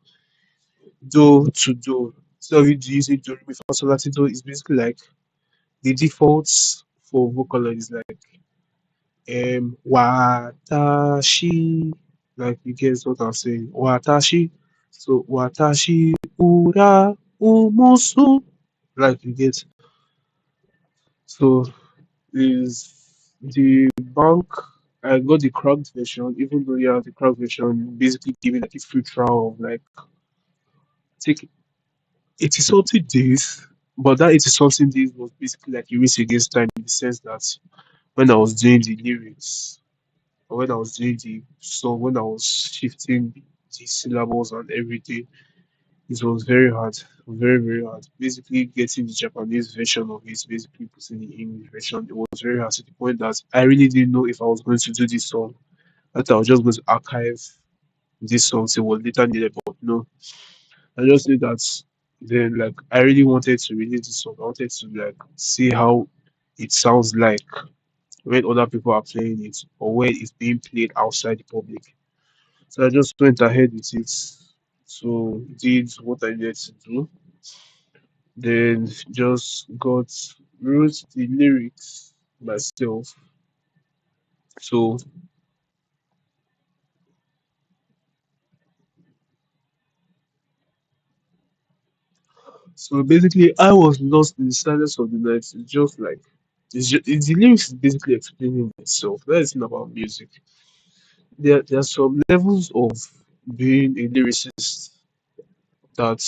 do to do, instead of you using do re mi fa sol la ti do, it's basically like the defaults for Vocaloid is like watashi, like you guess what I'm saying, watashi. So watashi ura umusu, like you get. So is the bank. I got the cracked version, even though yeah, the cracked version basically giving like a free trial of like take 80 something days, but that 80 something days was basically like a race against time in the sense that when I was doing the lyrics, or when I was doing the song, when I was shifting the syllables and everything, it was very hard, very very hard. Basically, getting the Japanese version of it, basically putting the English version, it was very hard to the point that I really didn't know if I was going to do this song. I thought I was just going to archive this song it was later needed, but no, I just knew that then like I really wanted to release this song. I wanted to like see how it sounds like when other people are playing it or when it's being played outside the public. So I just went ahead with it. So did what I needed to do. Then just wrote the lyrics myself. So so basically I was lost in the silence of the night. It's just like the lyrics is basically explaining itself. That is not about music. There are some levels of being a lyricist that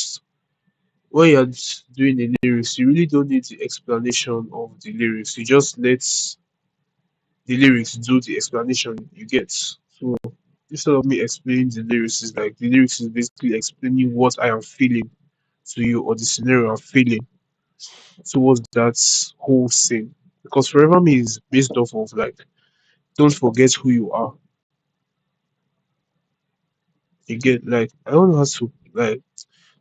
when you're doing the lyrics, you really don't need the explanation of the lyrics. You just let the lyrics do the explanation you get. So instead of me explaining the lyrics, is like the lyrics is basically explaining what I am feeling to you or the scenario I'm feeling towards that whole scene. Because Forever Me is based off of like don't forget who you are. You get like I don't know how to like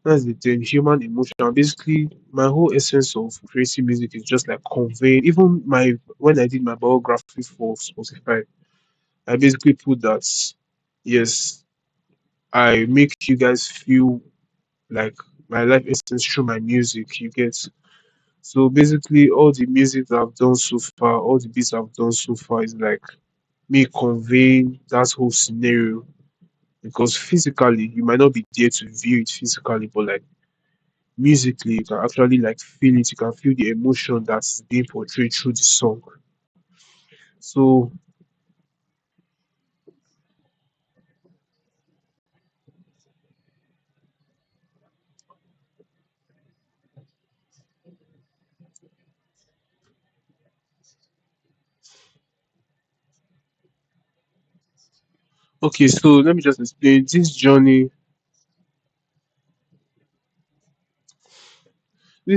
that's the thing, human emotion. And basically my whole essence of creating music is just like conveying even my when I did my biography for Spotify, I basically put that yes, I make you guys feel like my life essence through my music, you get. So basically all the music that I've done so far, all the beats I've done so far is like me conveying that whole scenario because physically you might not be there to view it physically, but like musically you can actually like feel it, you can feel the emotion that's being portrayed through the song. So okay, so let me just explain this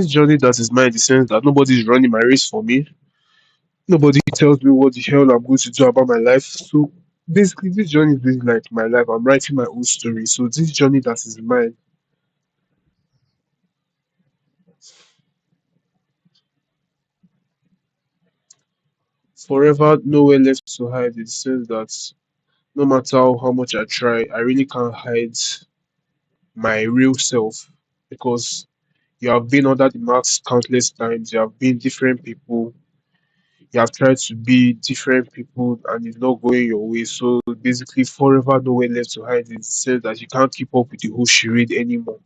journey that is mine in the sense that nobody's running my race for me. Nobody tells me what the hell I'm going to do about my life. So basically this journey is basically like my life. I'm writing my own story. So this journey that is mine, forever nowhere left to hide in the sense that no matter how much I try, I really can't hide my real self because you have been under the marks countless times. You have been different people. You have tried to be different people and it's not going your way. So basically, forever nowhere left to hide. It says that you can't keep up with the whole charade anymore.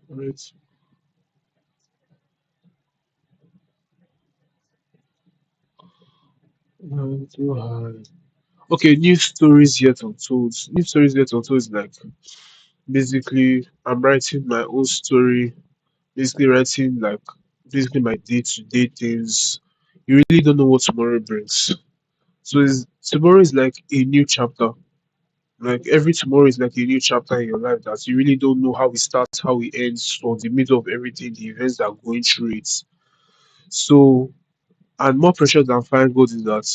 Right? Too high. Okay, new stories yet untold. New stories yet untold is like basically I'm writing my own story. Basically writing like basically my day-to-day things. You really don't know what tomorrow brings. So tomorrow is like a new chapter. Like every tomorrow is like a new chapter in your life that you really don't know how it starts, how it ends, or the middle of everything, the events that are going through it. So, and more precious than fine gold is that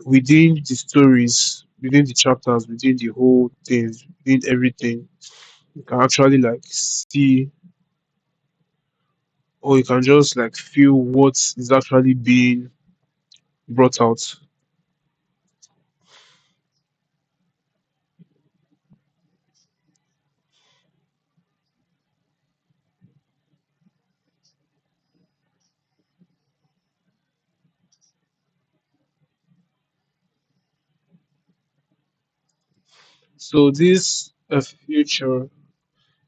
within the stories, within the chapters, within the whole things, within everything, you can actually like see or you can just like feel what is actually being brought out. So this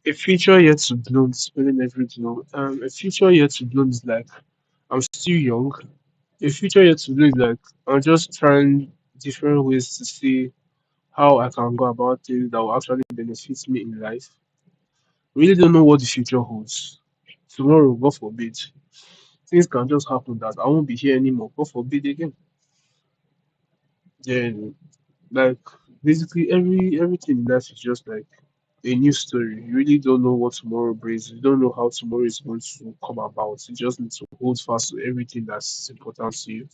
a future yet to bloom, spelling everything. A future yet to bloom is like I'm still young. A future yet to bloom is like I'm just trying different ways to see how I can go about things that will actually benefit me in life. Really don't know what the future holds. Tomorrow, God forbid. things can just happen that I won't be here anymore. God forbid again. Then like basically everything in life is just like a new story. You really don't know what tomorrow brings. You don't know how tomorrow is going to come about. You just need to hold fast to everything that's important to you.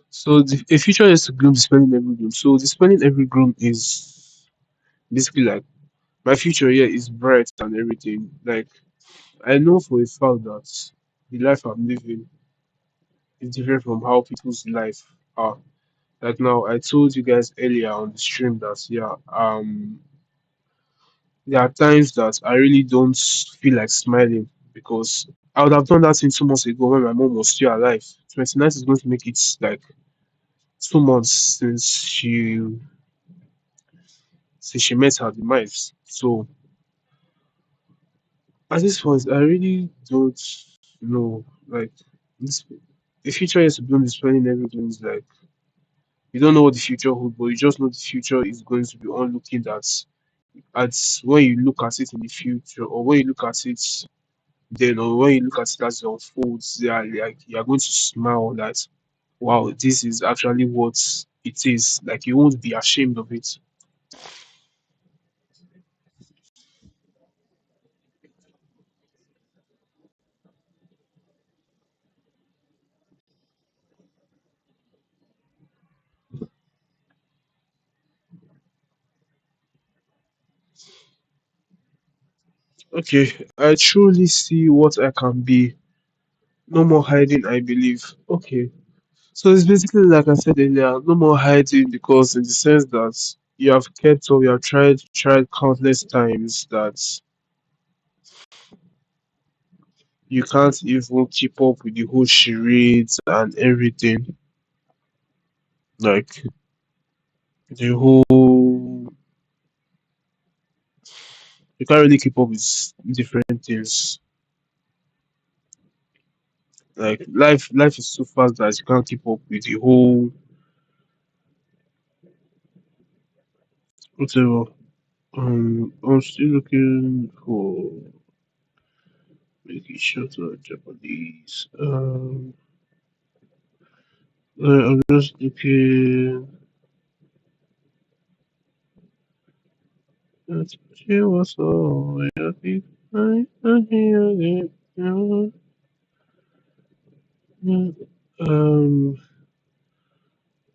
So a future is to groom dispelling every groom. So dispelling every groom is basically like my future here is bright and everything. Like I know for a fact that the life I'm living is different from how people's life are. Like now, I told you guys earlier on the stream that yeah, there are times that I really don't feel like smiling because I would have done that thing 2 months ago when my mom was still alive. 29th is going to make it like 2 months since she met her demise. So at this point, I really don't know. Like this, the future is to be spending everything is like you don't know what the future holds, but you just know the future is going to be on looking at when you look at it in the future, or when you look at it then, or when you look at it as it unfolds, yeah, like you're going to smile that wow, this is actually what it is. Like you won't be ashamed of it. Okay, I truly see what I can be. No more hiding, I believe. Okay. So it's basically like I said earlier, no more hiding because in the sense that you have kept or you have tried countless times that you can't even keep up with the whole charades and everything. Like the whole you can't really keep up with different things. Like life is so fast that you can't keep up with the whole whatever. I'm still looking for making sure to Japanese. I'm just looking at she was so happy. I hear it. Um,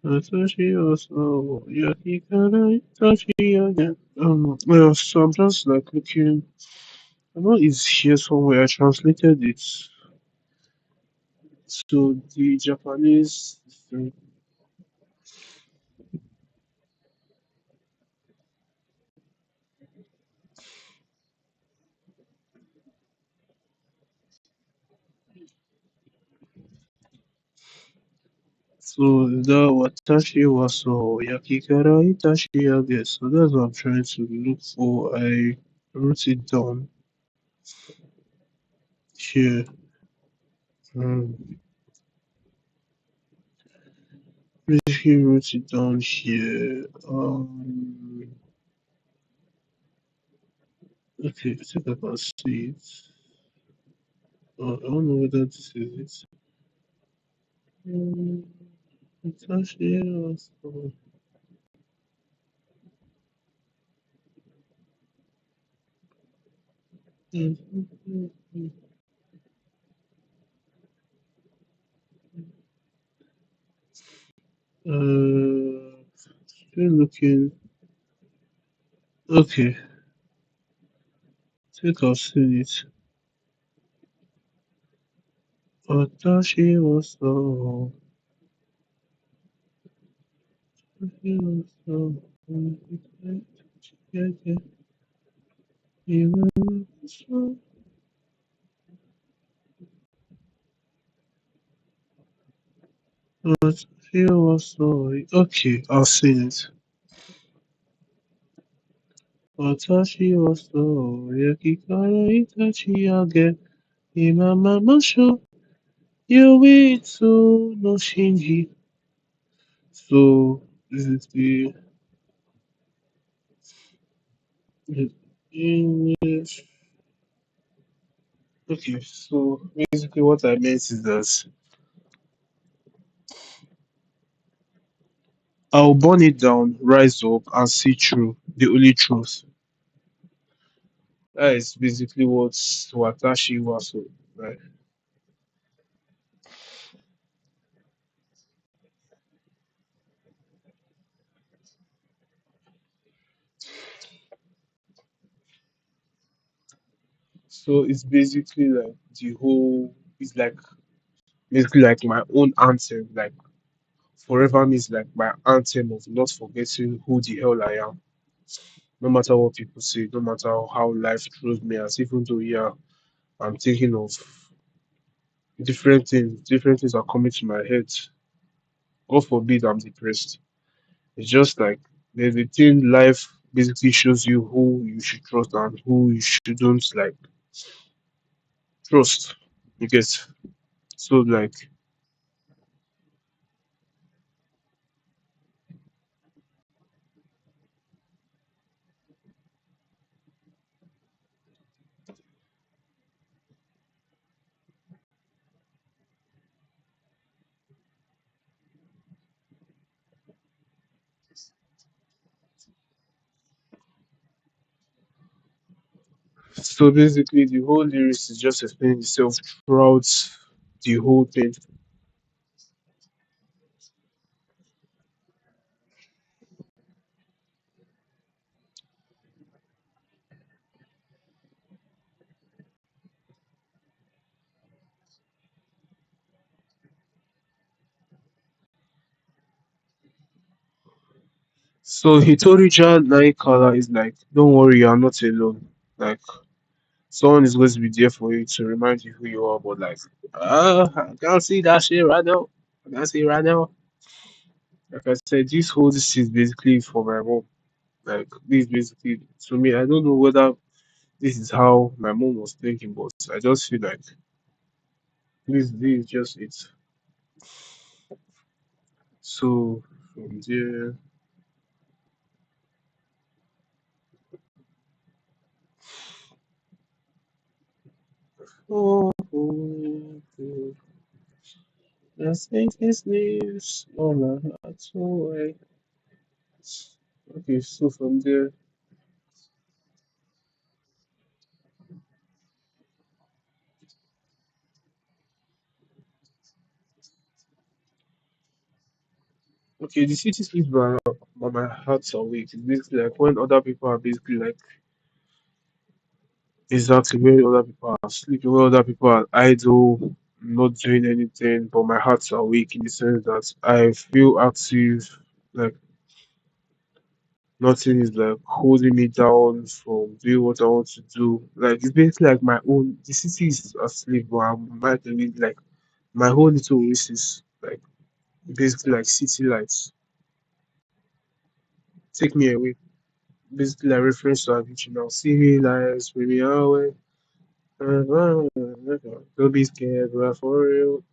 I thought she was so yucky. Can I touch you again? Well, so I'm just like looking. I know it's here somewhere. I translated it to the Japanese. So the watashi was so yakikara itashi age. So that's what I'm trying to look for. I wrote it down here. Um, basically wrote it down here. Okay, I think I can see it. I don't know whether this is it. Itashi was so. Still looking. Okay, I think I've seen it. Watashi was so. Watashi was so. Watashi was so. Okay, I've seen it. Watashi was so. Yakikara itachi age. Imama sho. Yowitsu no Shinji. So this is the Mm, okay, so basically what I meant is that I'll burn it down, rise up, and see through the only truth. That is basically what Watashi was. Right? So it's basically like the whole. It's like basically like my own anthem. Like forever means like my anthem of not forgetting who the hell I am. No matter what people say, no matter how life throws me as, even though yeah, I'm thinking of different things are coming to my head. God forbid I'm depressed. It's just like there's a thing life basically shows you who you should trust and who you shouldn't like trust. You get so like so basically the whole lyrics is just explaining itself throughout the whole thing. So Hitorija Naikala is like, don't worry, you're not alone. Like someone is going to be there for you to remind you who you are, but like I can't see that shit right now. I can't see it right now. Like I said, this whole this is basically for my mom. Like this basically to me, I don't know whether this is how my mom was thinking, but I just feel like this is just it. So from there, oh, oh, oh, I think his news on my heart away. Okay, so from there, okay, the city sleeps by my heart's awake. It's basically like when other people are basically like exactly when other people are sleeping, when other people are idle, not doing anything, but my heart's awake in the sense that I feel active, like nothing is like holding me down from doing what I want to do. Like it's basically like my own. The city is asleep, but I'm mentally like my whole little oasis, like basically like city lights, take me away. Basically, like reference to Avicii now. City lights, bring me away. Don't be scared, we're for real.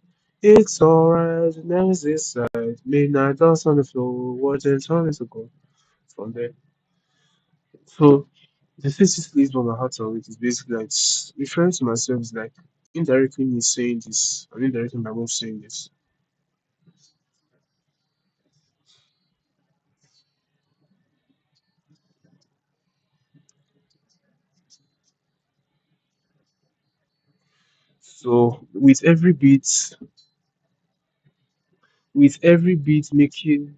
It's alright, never this side. Midnight dance on the floor, watching time to go from there. So the thesis leads on my heart of it is basically like referring to myself is like indirectly me saying this and indirectly my mom saying this. So with every beat making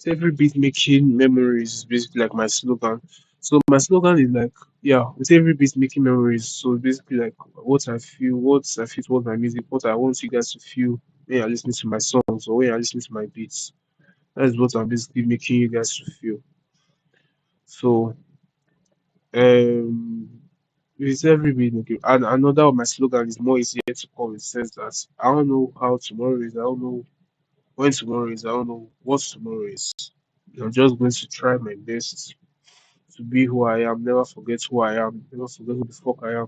every beat making memories is basically like my slogan. So my slogan is like, yeah, with every beat making memories. So basically like what I feel towards my music, what I want you guys to feel when you're listening to my songs or when you're listening to my beats. That is what I'm basically making you guys to feel. So um with every beat making and another of my slogan is more easier to come in the sense that I don't know how tomorrow is, I don't know when tomorrow is, I don't know what tomorrow is. I'm just going to try my best to be who I am, never forget who I am, never forget who the fuck I am.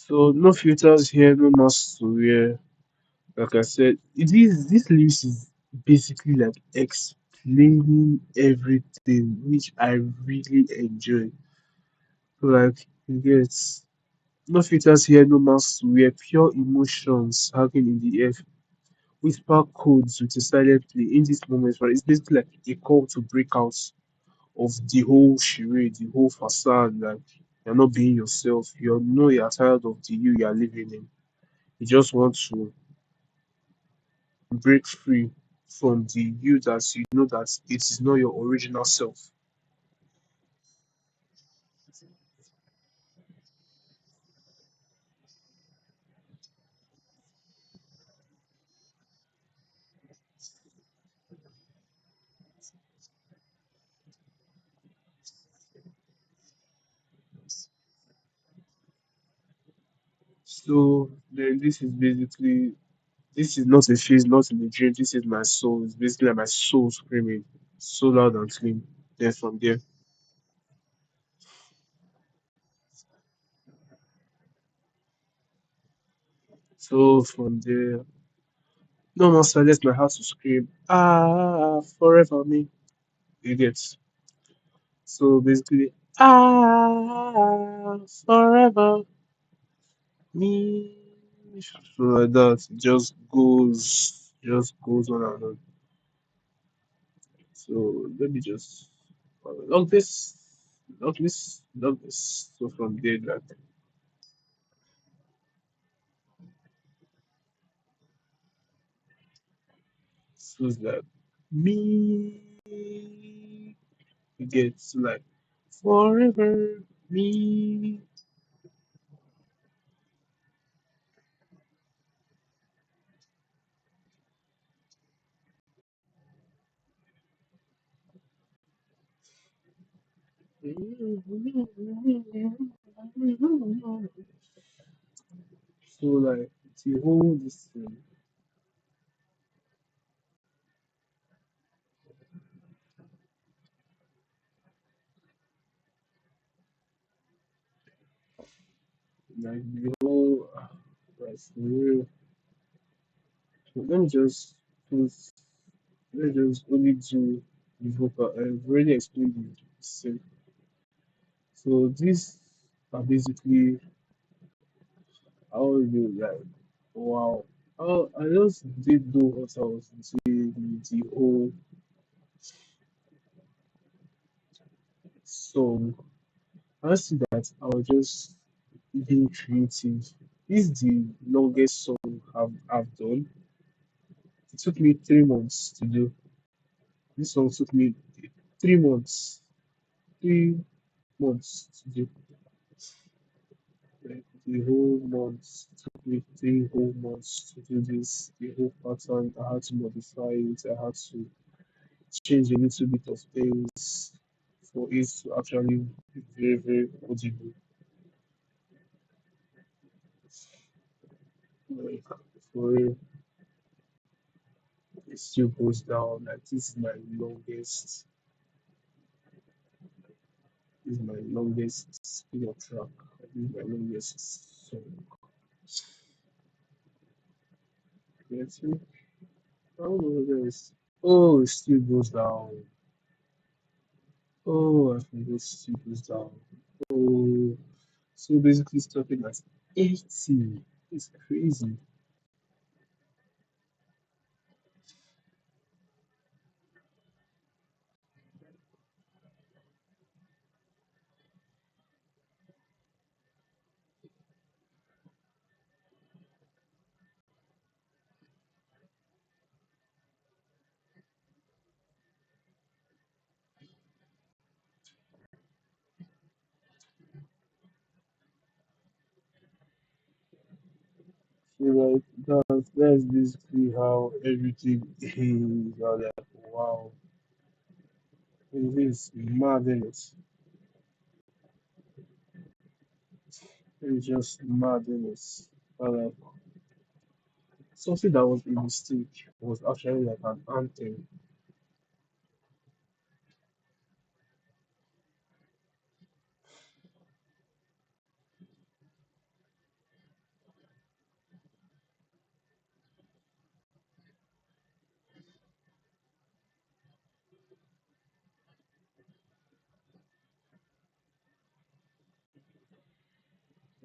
So no filters here, no masks to wear. Like I said, this list is basically like explaining everything, which I really enjoy. So like you get no filters here, no masks to wear, pure emotions hanging in the air, whisper codes with a silent play in this moment, right? It's basically like a call to break out of the whole charade, the whole facade. Like you're not being yourself. You know you're tired of the you are living in. You just want to break free from the you that you know that it is not your original self. So then this is basically this is not a phase, not in a dream. This is my soul. It's basically like my soul screaming so loud and clean. Then from there, so from there, no more silence. My heart to scream. Ah, forever me. You get. So basically, ah, forever me. So like that, it just goes on and on. So let me just log this, log this, log this. So from there, like, so it's like me, you get so like forever me. So like the whole this thing, like the whole, like for real. So let me just put, let me just only do the vocal. I've already explained the same. So these are basically how you like, wow. I just did know what I was saying, the whole song. I see that I was just being creative. This is the longest song I've done. It took me 3 months to do. This song took me 3 months. 3 months to do. Like the whole month took me 3 whole months to do this. The whole pattern, I had to modify it. I had to change a little bit of things for it to actually be very, very audible. Like for real, it still goes down. Like this is my longest spin track. This is my longest song. Let's see. Oh, this. Oh, it still goes down. Oh, I think it still goes down. Oh, so basically stopping at 80. It's crazy. So like that's basically how everything is. I'm like, wow, it is madness. It's just madness. Like something that was a mistake was actually like an anthem.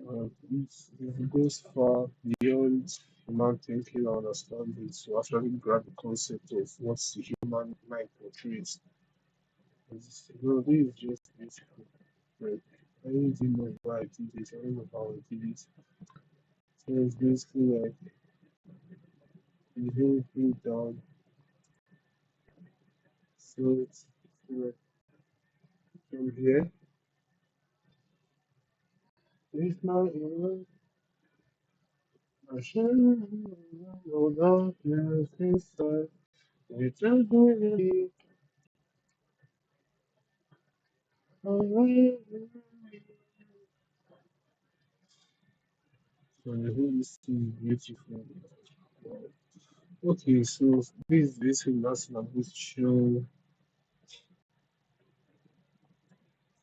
it goes far beyond human thinking or understanding to actually grab the concept of what the human mind portrays. This is just beautiful. Like, I don't even know why I did this. I don't know how I did it. So it's basically like the whole thing down. So it's like from here. It's not enough. I share no darkness inside. It's just me. So the whole thing is beautiful. Wow. Okay, so this is last about show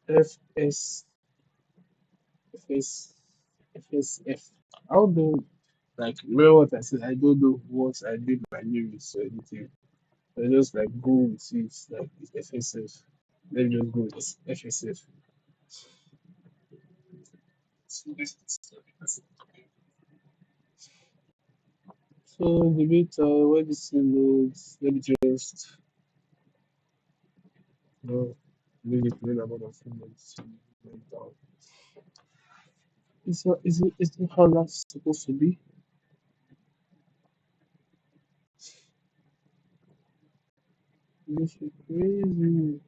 FS FS FSF. How do like remember what I said? I don't know what I did my lyrics or anything. I just like go with it like it's FSF. Let me just go with FSF. So this is so in the meantime, when this thing loads, let me just really play about a few minutes to write down. Is it how that's supposed to be? This is crazy.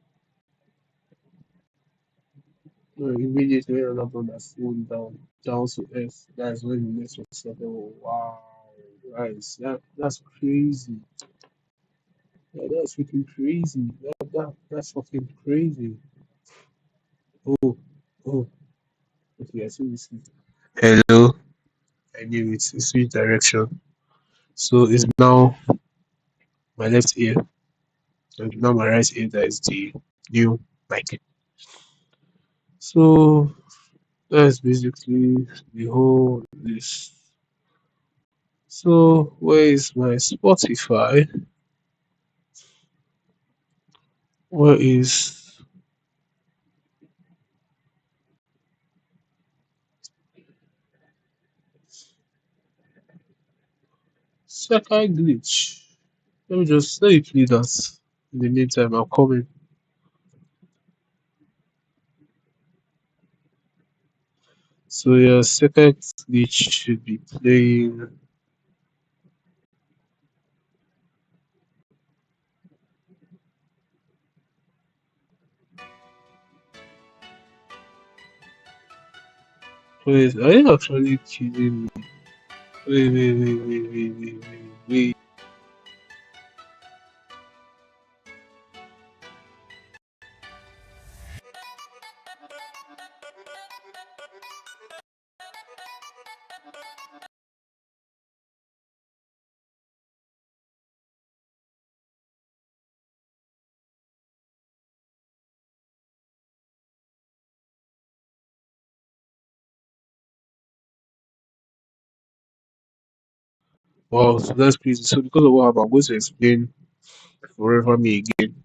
No, immediately when an album that's slowed down to earth, that's when you make yourself oh wow, guys, that's crazy. Yeah, that's freaking crazy. That's fucking crazy. Oh, oh, okay, I see this. Hello, I knew it. It's switch direction. So it's now my left ear, and now my right ear that is the new mic. So that's basically the whole this. So where is my Spotify? Where is second glitch? Let me play that. In the meantime, I'm coming. So yeah, second glitch should be playing. Wait, are you actually kidding me? Wait. Wow, so that's crazy. So because of what happened, I'm going to explain forever me again.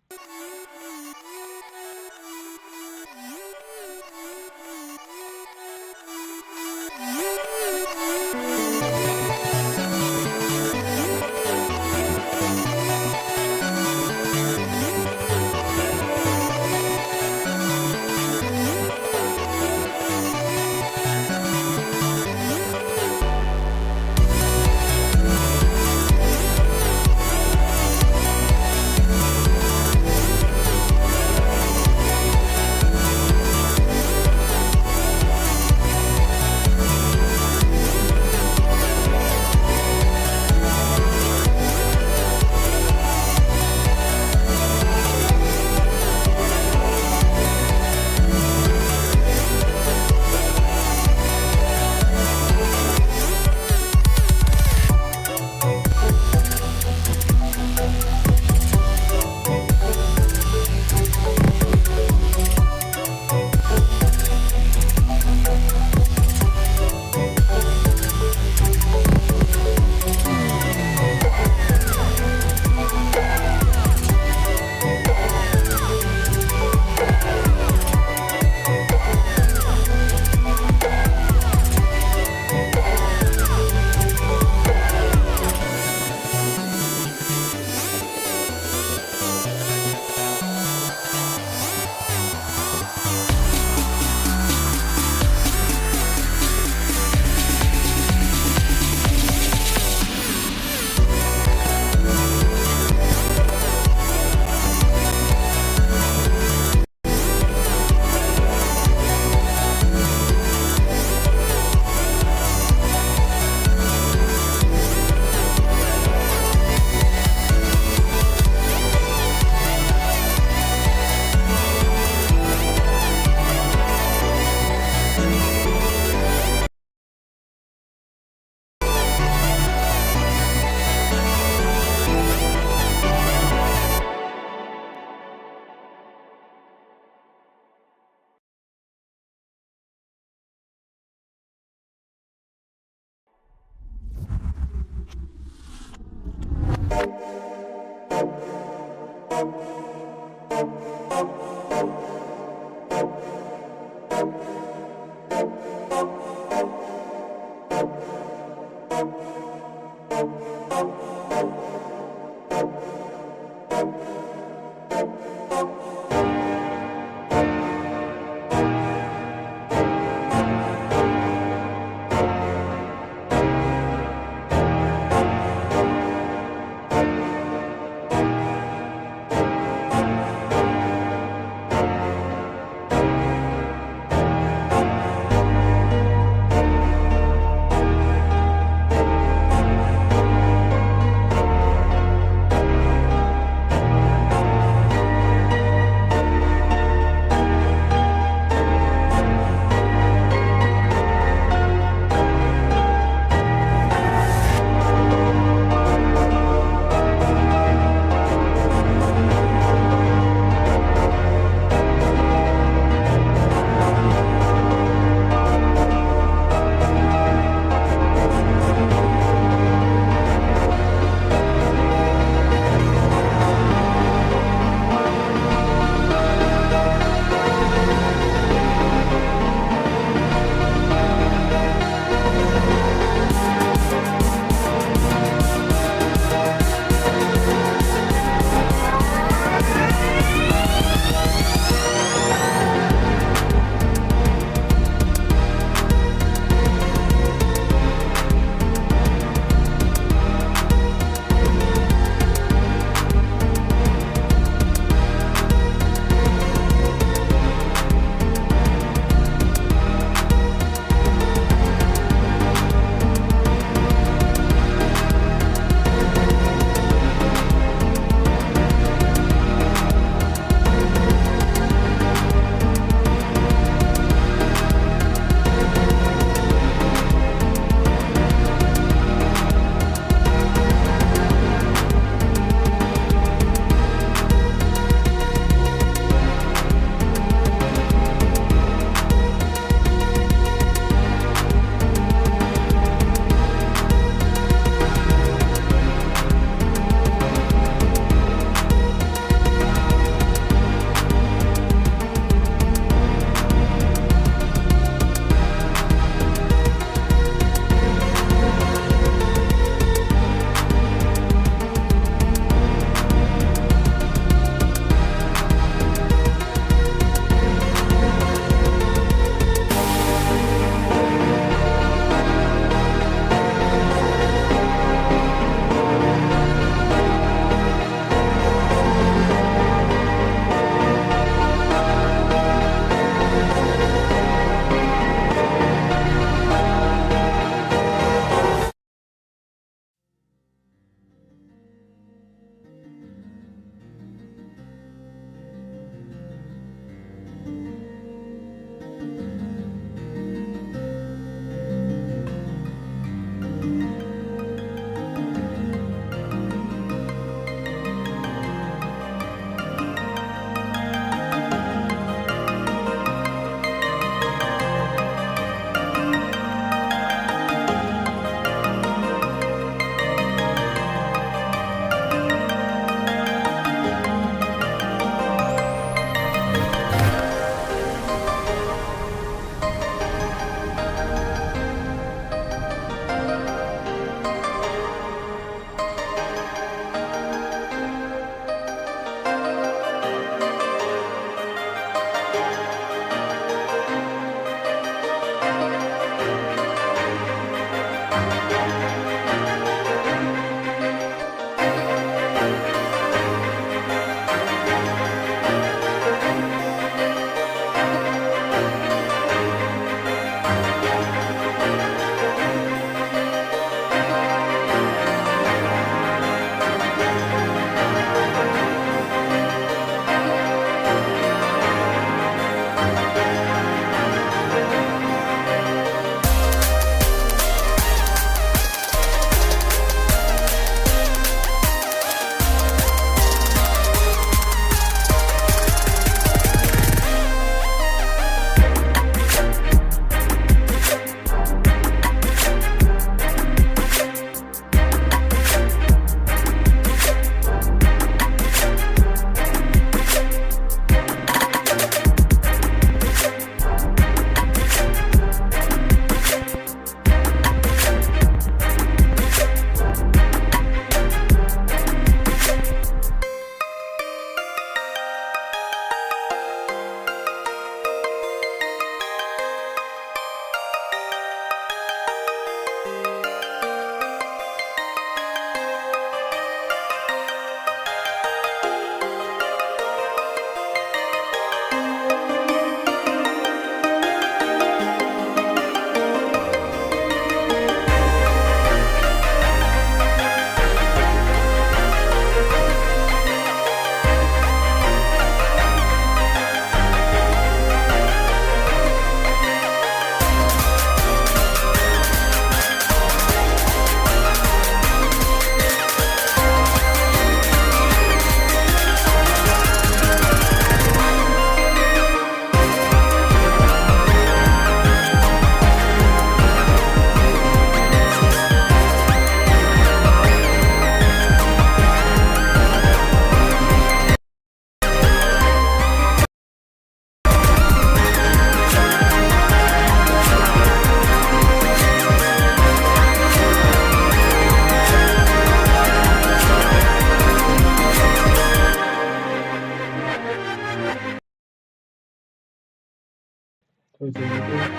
Because I think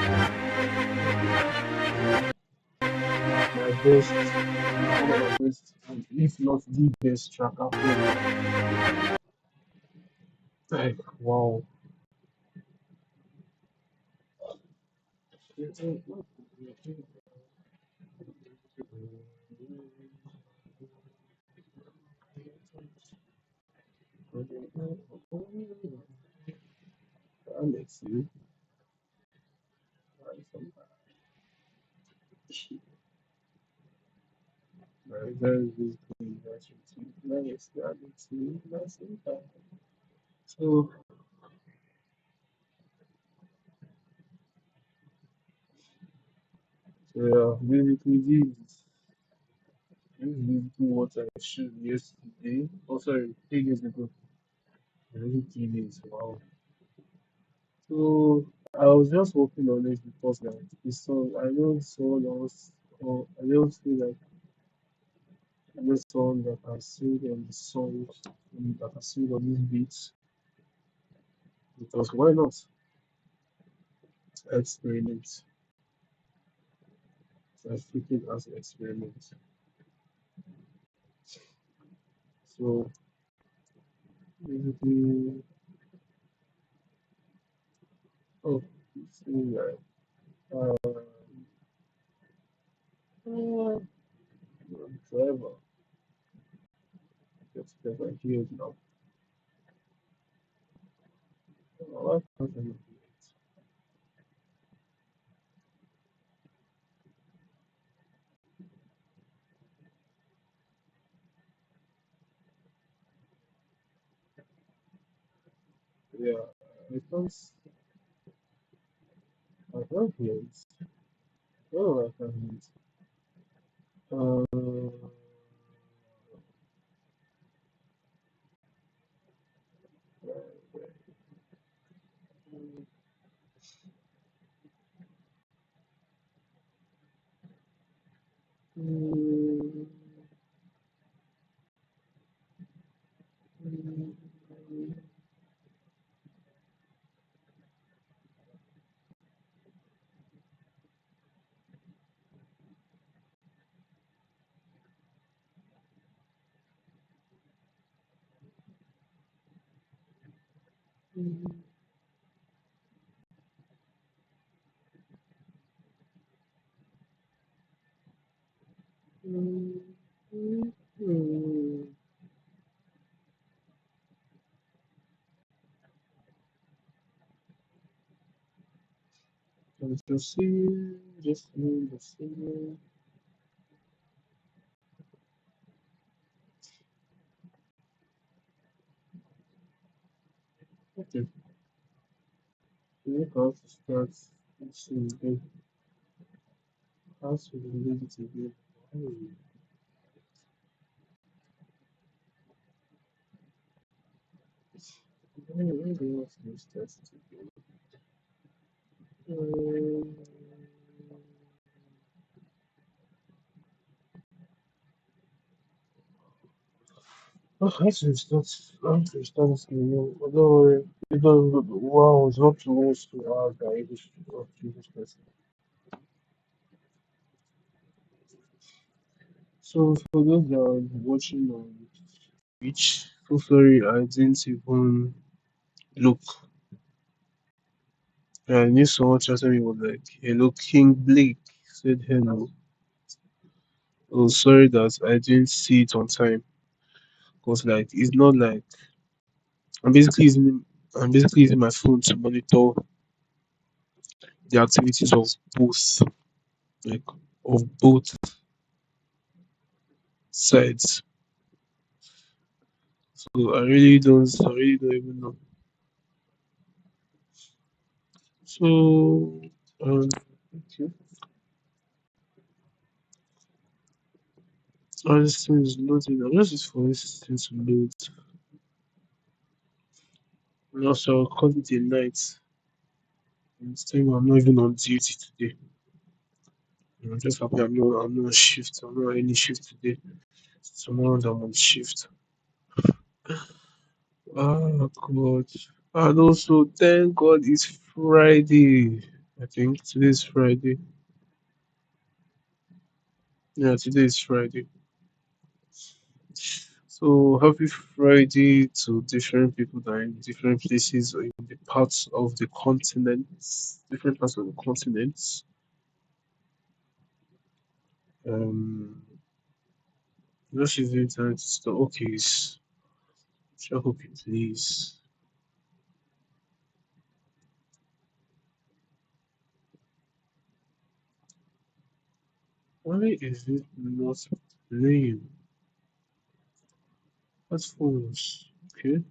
my best, one of my best, and if not the best tracker phone. Like, wow. Let's see. Very basically that's it. Nice, let's see. That's it. So, so yeah, basically this is basically what I showed yesterday. Oh, sorry, 3 days ago. Already 3 days. Wow. So I was just working on it because like it's so I know someone else or I just feel like I know someone that can sing on the songs that can sing on these beats because why not experiment? So I take it as an experiment. So basically oh it's like uh, driver just like here now. Why can't I do it? Yeah, I can't hear it. Oh, I can hear it. Uh, just see. Okay, you have to start seeing the house with the lady again. Why do you want to use test again? Oh, let's restart this game. No, don't worry. It doesn't, wow, it's not too much to ask. I just, oh, Jesus Christ. So, for those that are watching on Twitch, so sorry, I didn't even look. I knew someone chatting me was like, hello, King Blake. Said hello. Oh, sorry that I didn't see it on time. Because, like, it's not like I'm basically using I'm basically using my phone to monitor the activities of both, like, of both sides. So I really don't even know. So, okay. This thing is loading. I'm just waiting for this thing to load. And also, I'll call it a night. This time I'm not even on duty today. I'm just happy I'm not on shift. I'm not on any shift today. Tomorrow I'm on shift. Ah, God. And also, thank God it's Friday. I think today is Friday. Yeah, today is Friday. So happy Friday to different people that are in different places or in the parts of the continents, different parts of the continents. Um, just using time to start. Okay, sure hope you please. Why is it not playing? What's phones? Okay,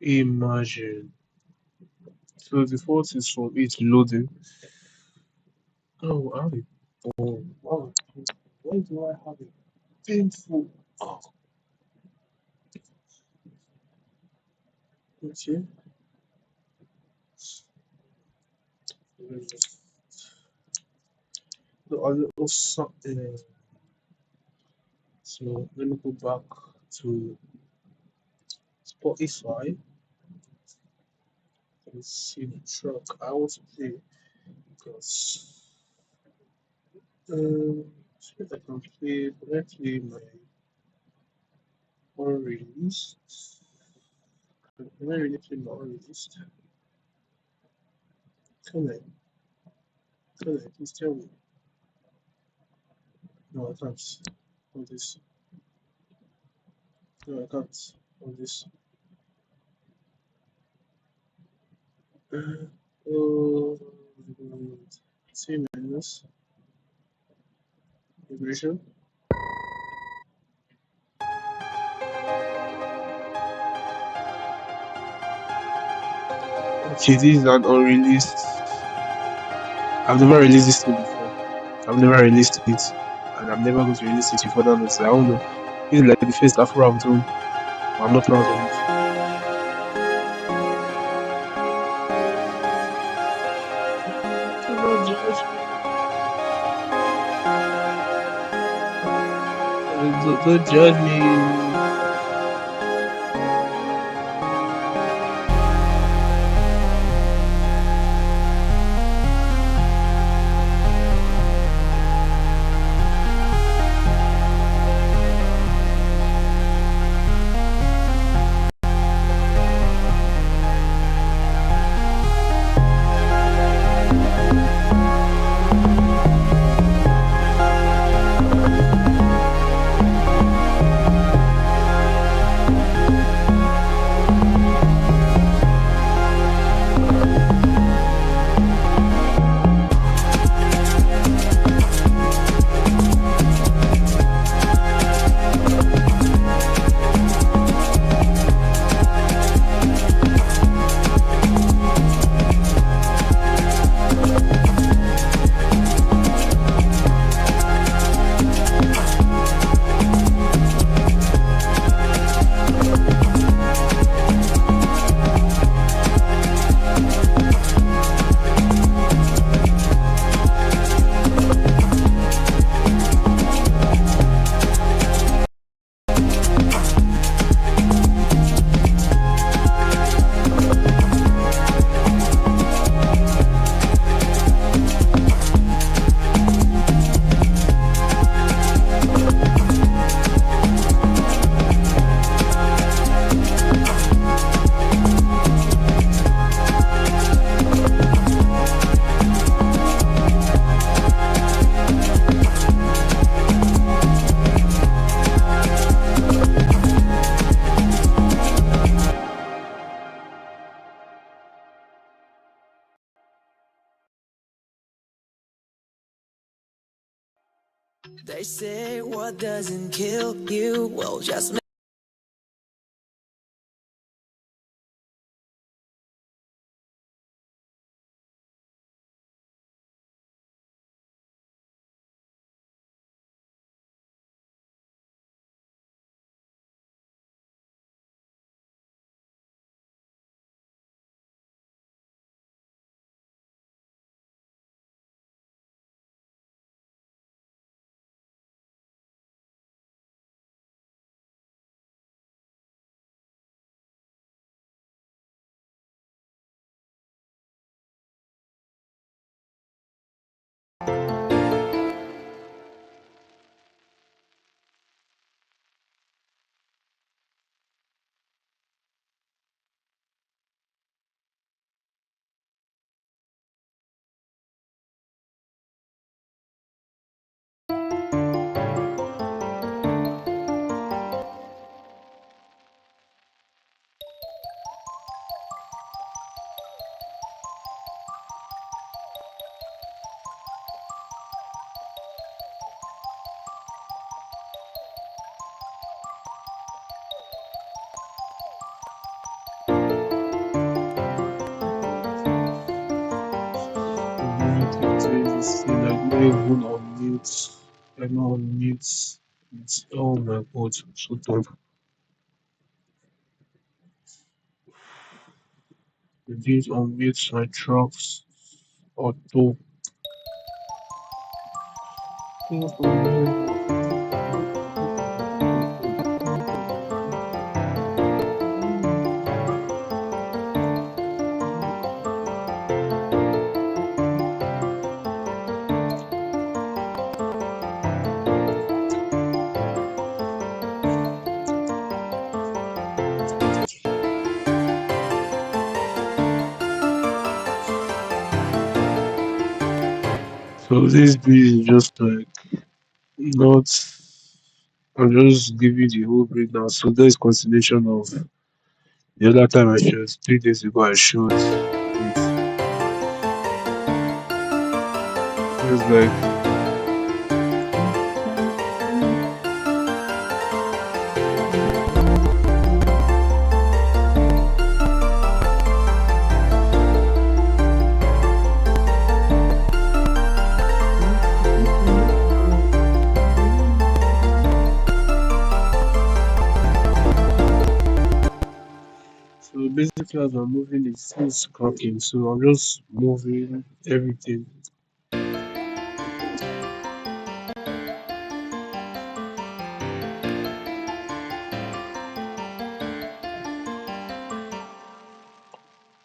imagine. So the fault is from it loading. Oh, I have a oh, wow. Why do I have a painful? Oh, okay. So a little something. So let me go back to Spotify and see the track I want to play because so I can play directly my unreleased. Can I really play my unreleased? Can I? Can I? Please tell me. No, I can't. On this. No, I can't. On this. Oh, C minus vibration. Okay, this is an unreleased. I've never released this thing before. I've never released it, and I'm never going to release it before that notice. I don't know. It's like the first Afro I've done, but I'm not proud of it. Do not judge me. Don't judge me. They say what doesn't kill you will just see, like, not even on mute. I'm not on mute. Oh my god, I'm so tired. Reduce on mute my trucks. Auto. So this beat is just like not. I'll just give you the whole breakdown. So there's consideration of the other time I showed 3 days ago. I showed it. So it's like so basically as I'm moving, it feels cracking. So I'm just moving everything.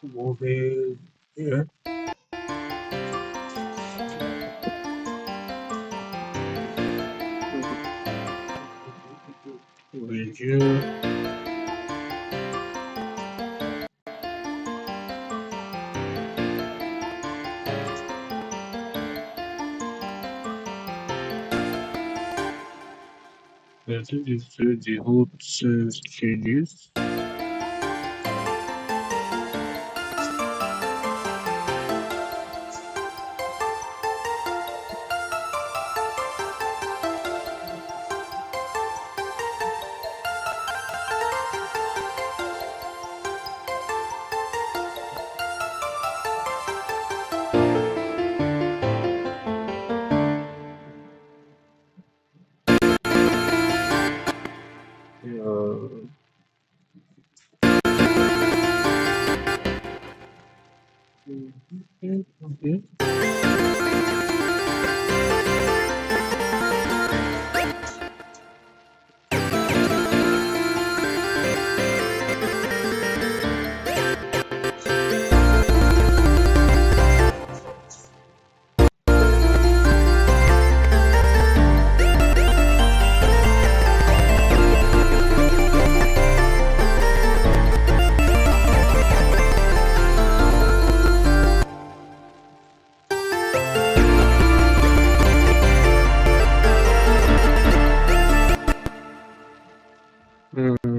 Moving. Yeah. Moving here. I think it's the whole changes. Yeah. Okay. Okay. Mm.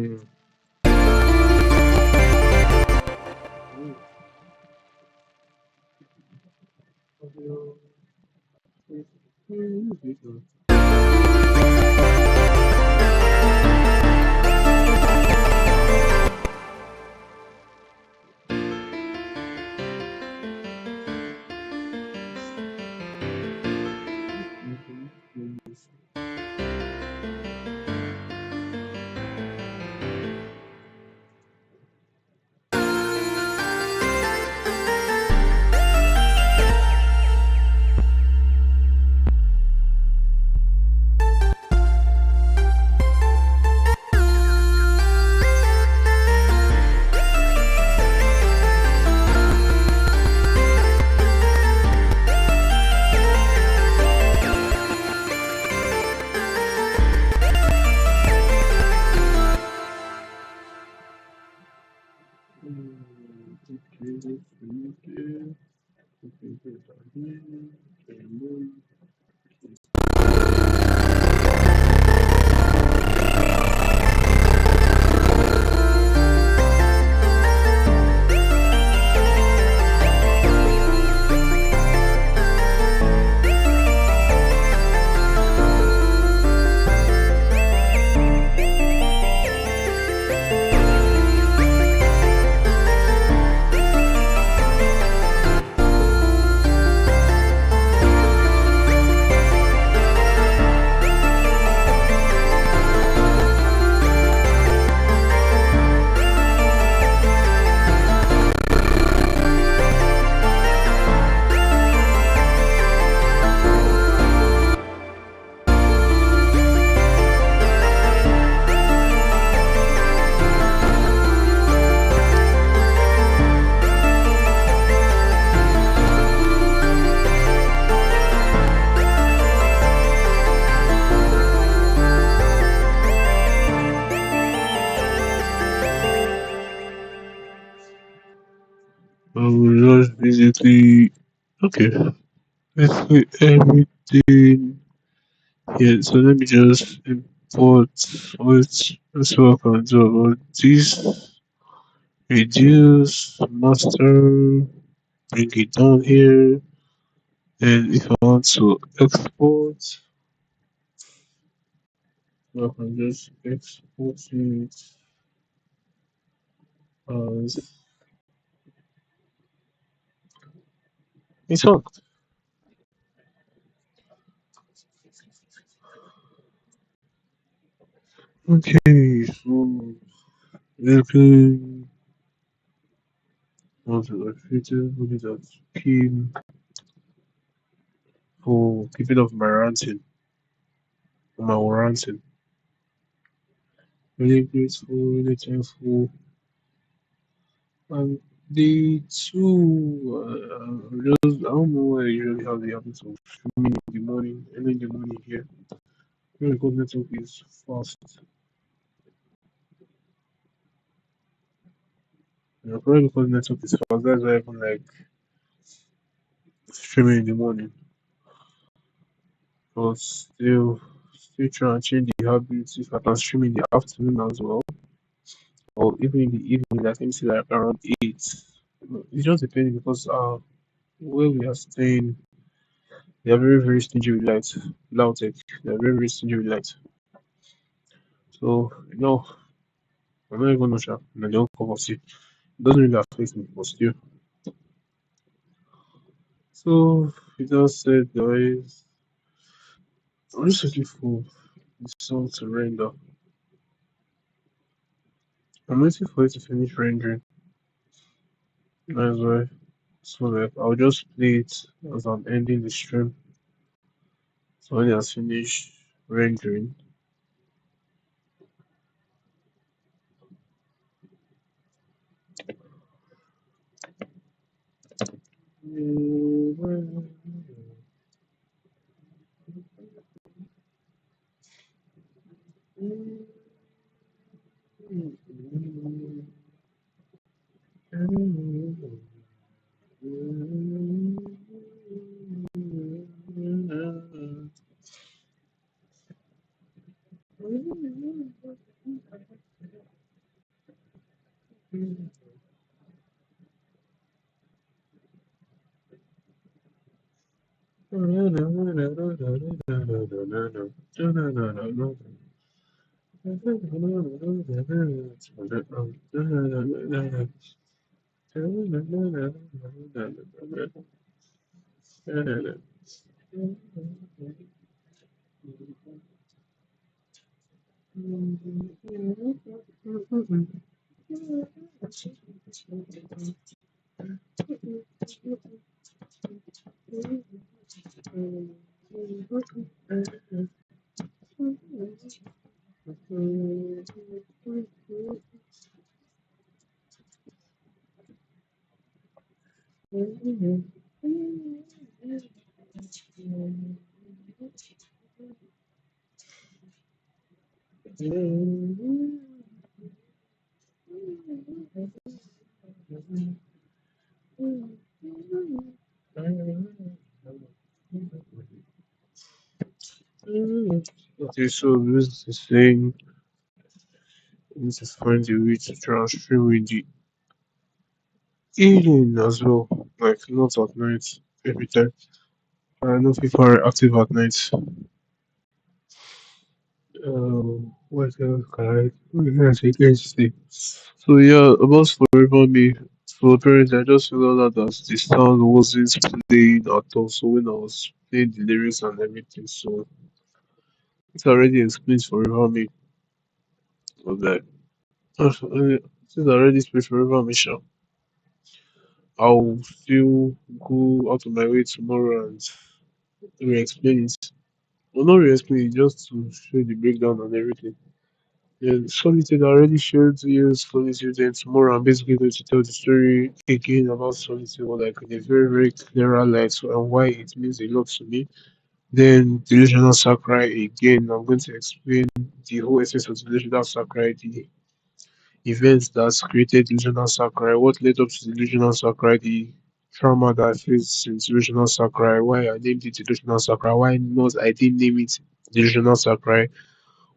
The okay, let's see everything here. So let me just import let's work on do about this. Reduce master, bring it down here, and if I want to export, I can just export it as it's on. Okay, so looking onto the future, what is that? Scheme for keeping off my ranting, my ranting. Really grateful, really thankful. And the two, just, I don't know why I usually have the habit of streaming in the morning, early in the morning here. Maybe because network is fast. Probably because network is fast, that's why I even like streaming in the morning. But still trying to change the habits if I can stream in the afternoon as well. Or even in the evening, like let me say like around 8. It just depends because where we are staying, they are very, very stingy with light. Loud tech. They are very, very stingy with light. So, I'm not even gonna shop. And I don't cover see. It doesn't really affect me, but still. So, it just said, guys, I'm just looking for the song to render. I'm waiting for it to finish rendering. That's why. So, like, I'll just play it as I'm ending the stream. So, when it has finished rendering, okay, so this is saying this is find a way to try and stream in the evening as well, like not at night every time. I know people are active at night. What else can I say? Can I say? So yeah, about Forever Me. For apparently, I just figured out that the sound wasn't playing at all. So when I was playing the lyrics and everything, so it already explains Forever Me. I was like, since I already played Forever Me, sure, I'll still go out of my way tomorrow and re-explain it. Well, not re-explain it, just to show the breakdown and everything. Yeah, Solitude, I already shared to you Solitude, and tomorrow I'm basically going to tell the story again about Solitude, but like in a very, very clearer light, so, and why it means a lot to me. Then Delusional Sakurai again, I'm going to explain the whole essence of Delusional Sakurai, the events that created Delusional Sakurai, what led up to Delusional Sakurai, the trauma that I faced in delusional sacri, why I named it delusional sacri, why not I didn't name it delusional sacri,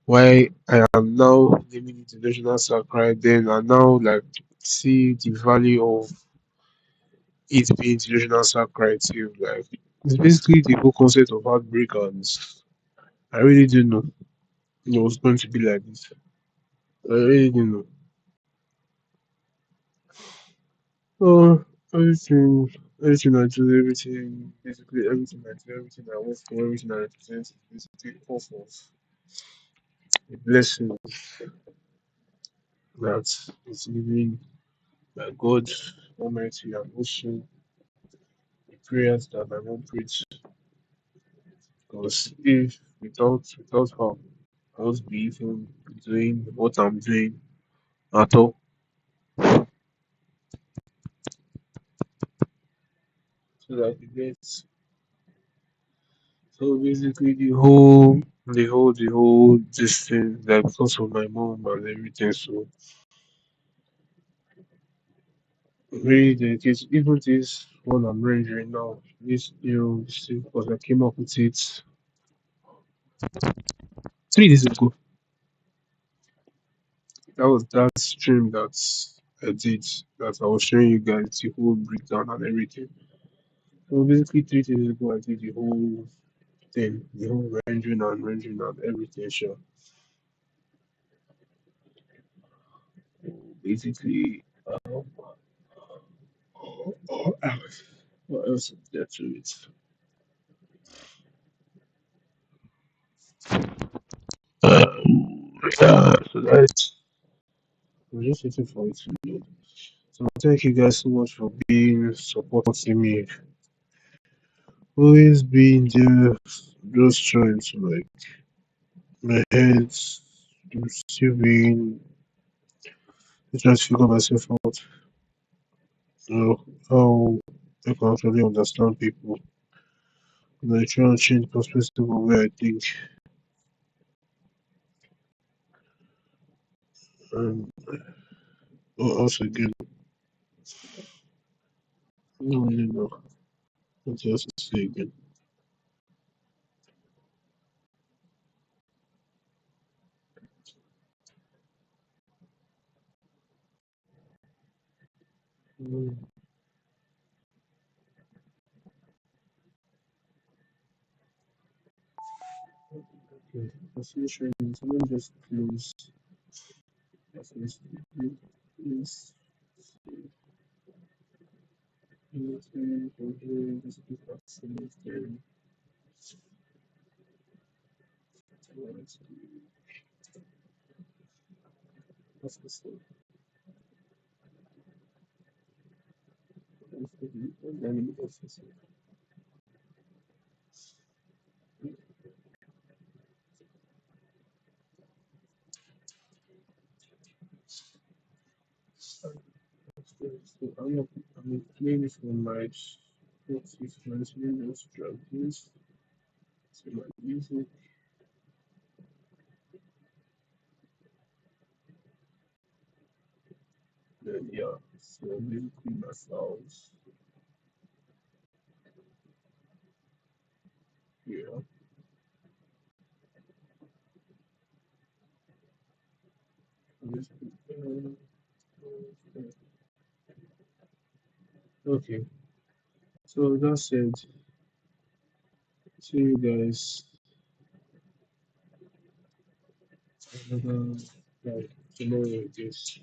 why I am now naming it delusional sacri, then I now like see the value of it being delusional sacri too. Like it's basically the whole concept of heartbreak, and I really didn't know it was going to be like this. I really didn't know. Oh, everything, everything I do, everything, basically everything I do, everything I work for, everything I represent is basically off of a blessing that is given by God Almighty, and also the prayers that my mom preached. Because if without her, I won't be even doing what I'm doing at all. So that it gets so basically the whole this thing like because of my mom and everything. So really dedicated. Even this one I'm rendering now, this this thing, because I came up with it 3 days ago. That was that stream that I did, that I was showing you guys the whole breakdown and everything. So basically 3 days ago I did the whole thing, the whole rendering and everything. Sure. Basically, what else is there to it? So that's I'm just waiting for it to load. So thank you guys so much for being supporting me, always being there, just trying to like my head, still being trying to figure myself out, you know, how I can actually understand people. And I try and change perspective of where I think. And also again, I don't really know what else to say again. Mm, okay, let's finish reading. Someone just close. Let's finish reading. Please. Let's finish reading. Let's keep that same thing. What's the same? What's the same? So I'm playing this on my what's this translation just drag this to my music, then yeah, so basically my sounds here. Basically, okay, so that said, see you guys another like tomorrow I guess.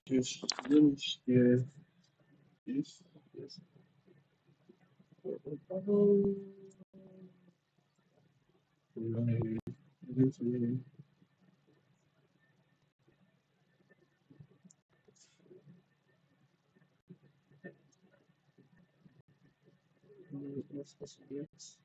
Just finish here. Yes, yes. Right. This way. Yes.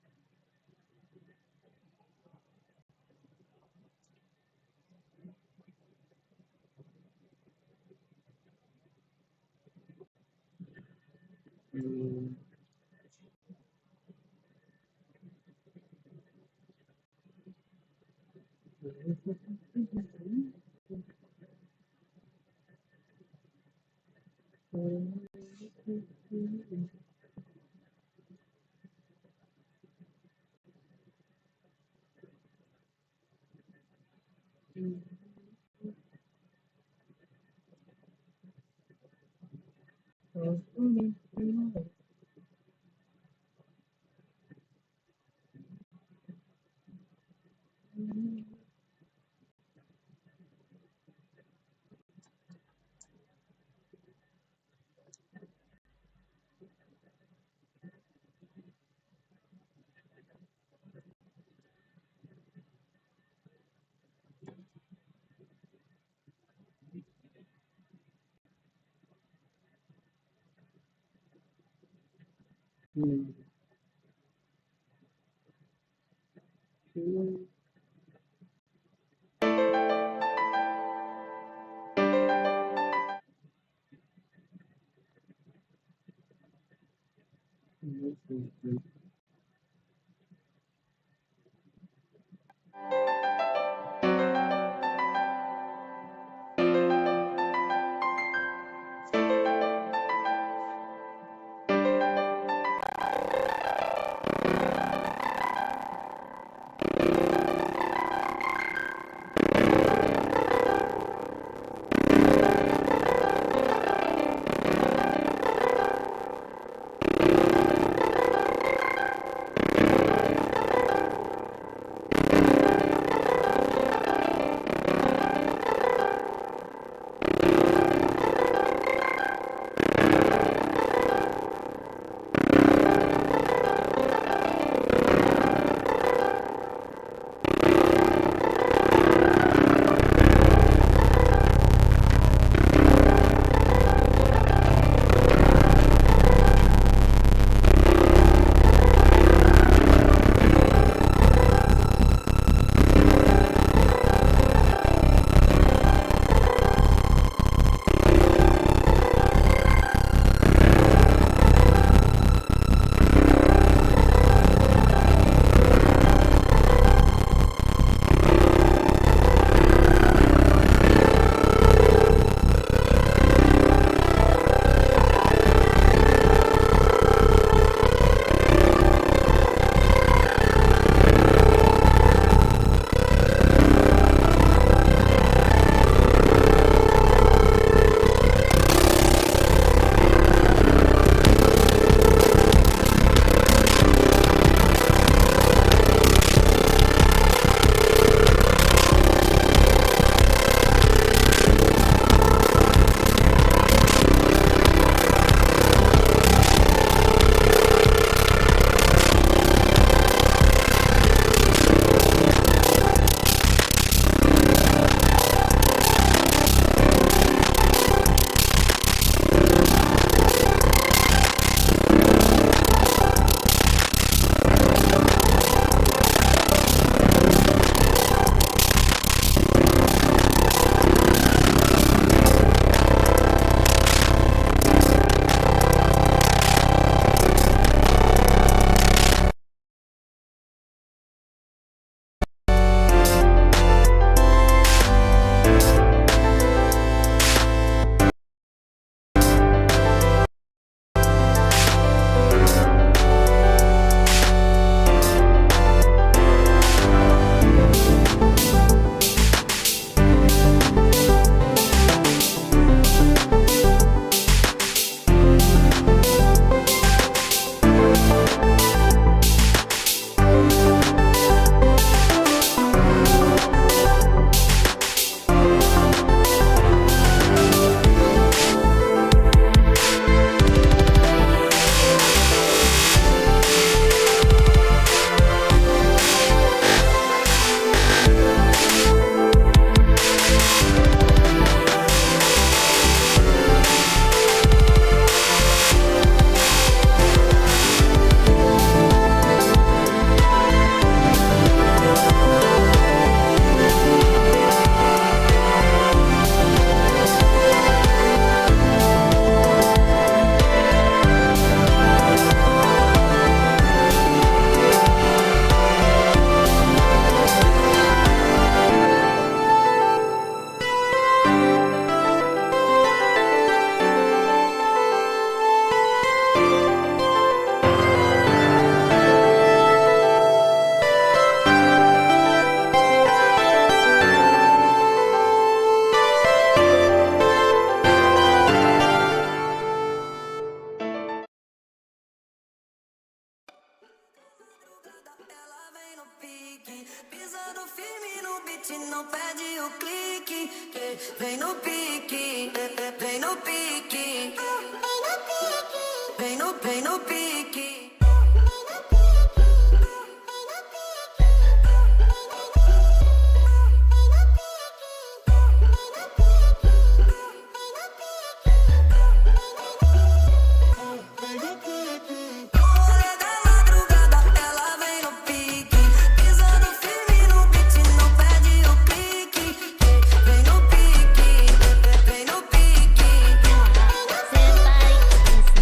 Pisando firme no beat, não perde o clique. Vem no pique, vem no pique. Vem no pique. Rolê da madrugada, ela vem no pique. Pisando firme no beat, não perde o clique. Vem no pique, vem no pique.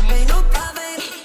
Vem no pique.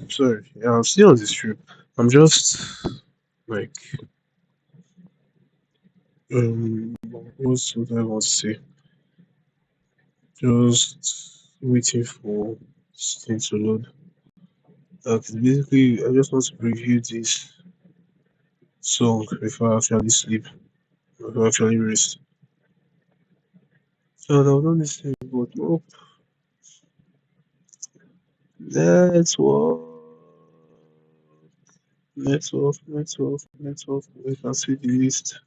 Sorry, yeah, I'm still on this trip. I'm just like what's what I want to say? Just waiting for this thing to load. Basically, I just want to review this song before I actually sleep, before I actually rest. So I've done this thing, but no network, network. I can see the list.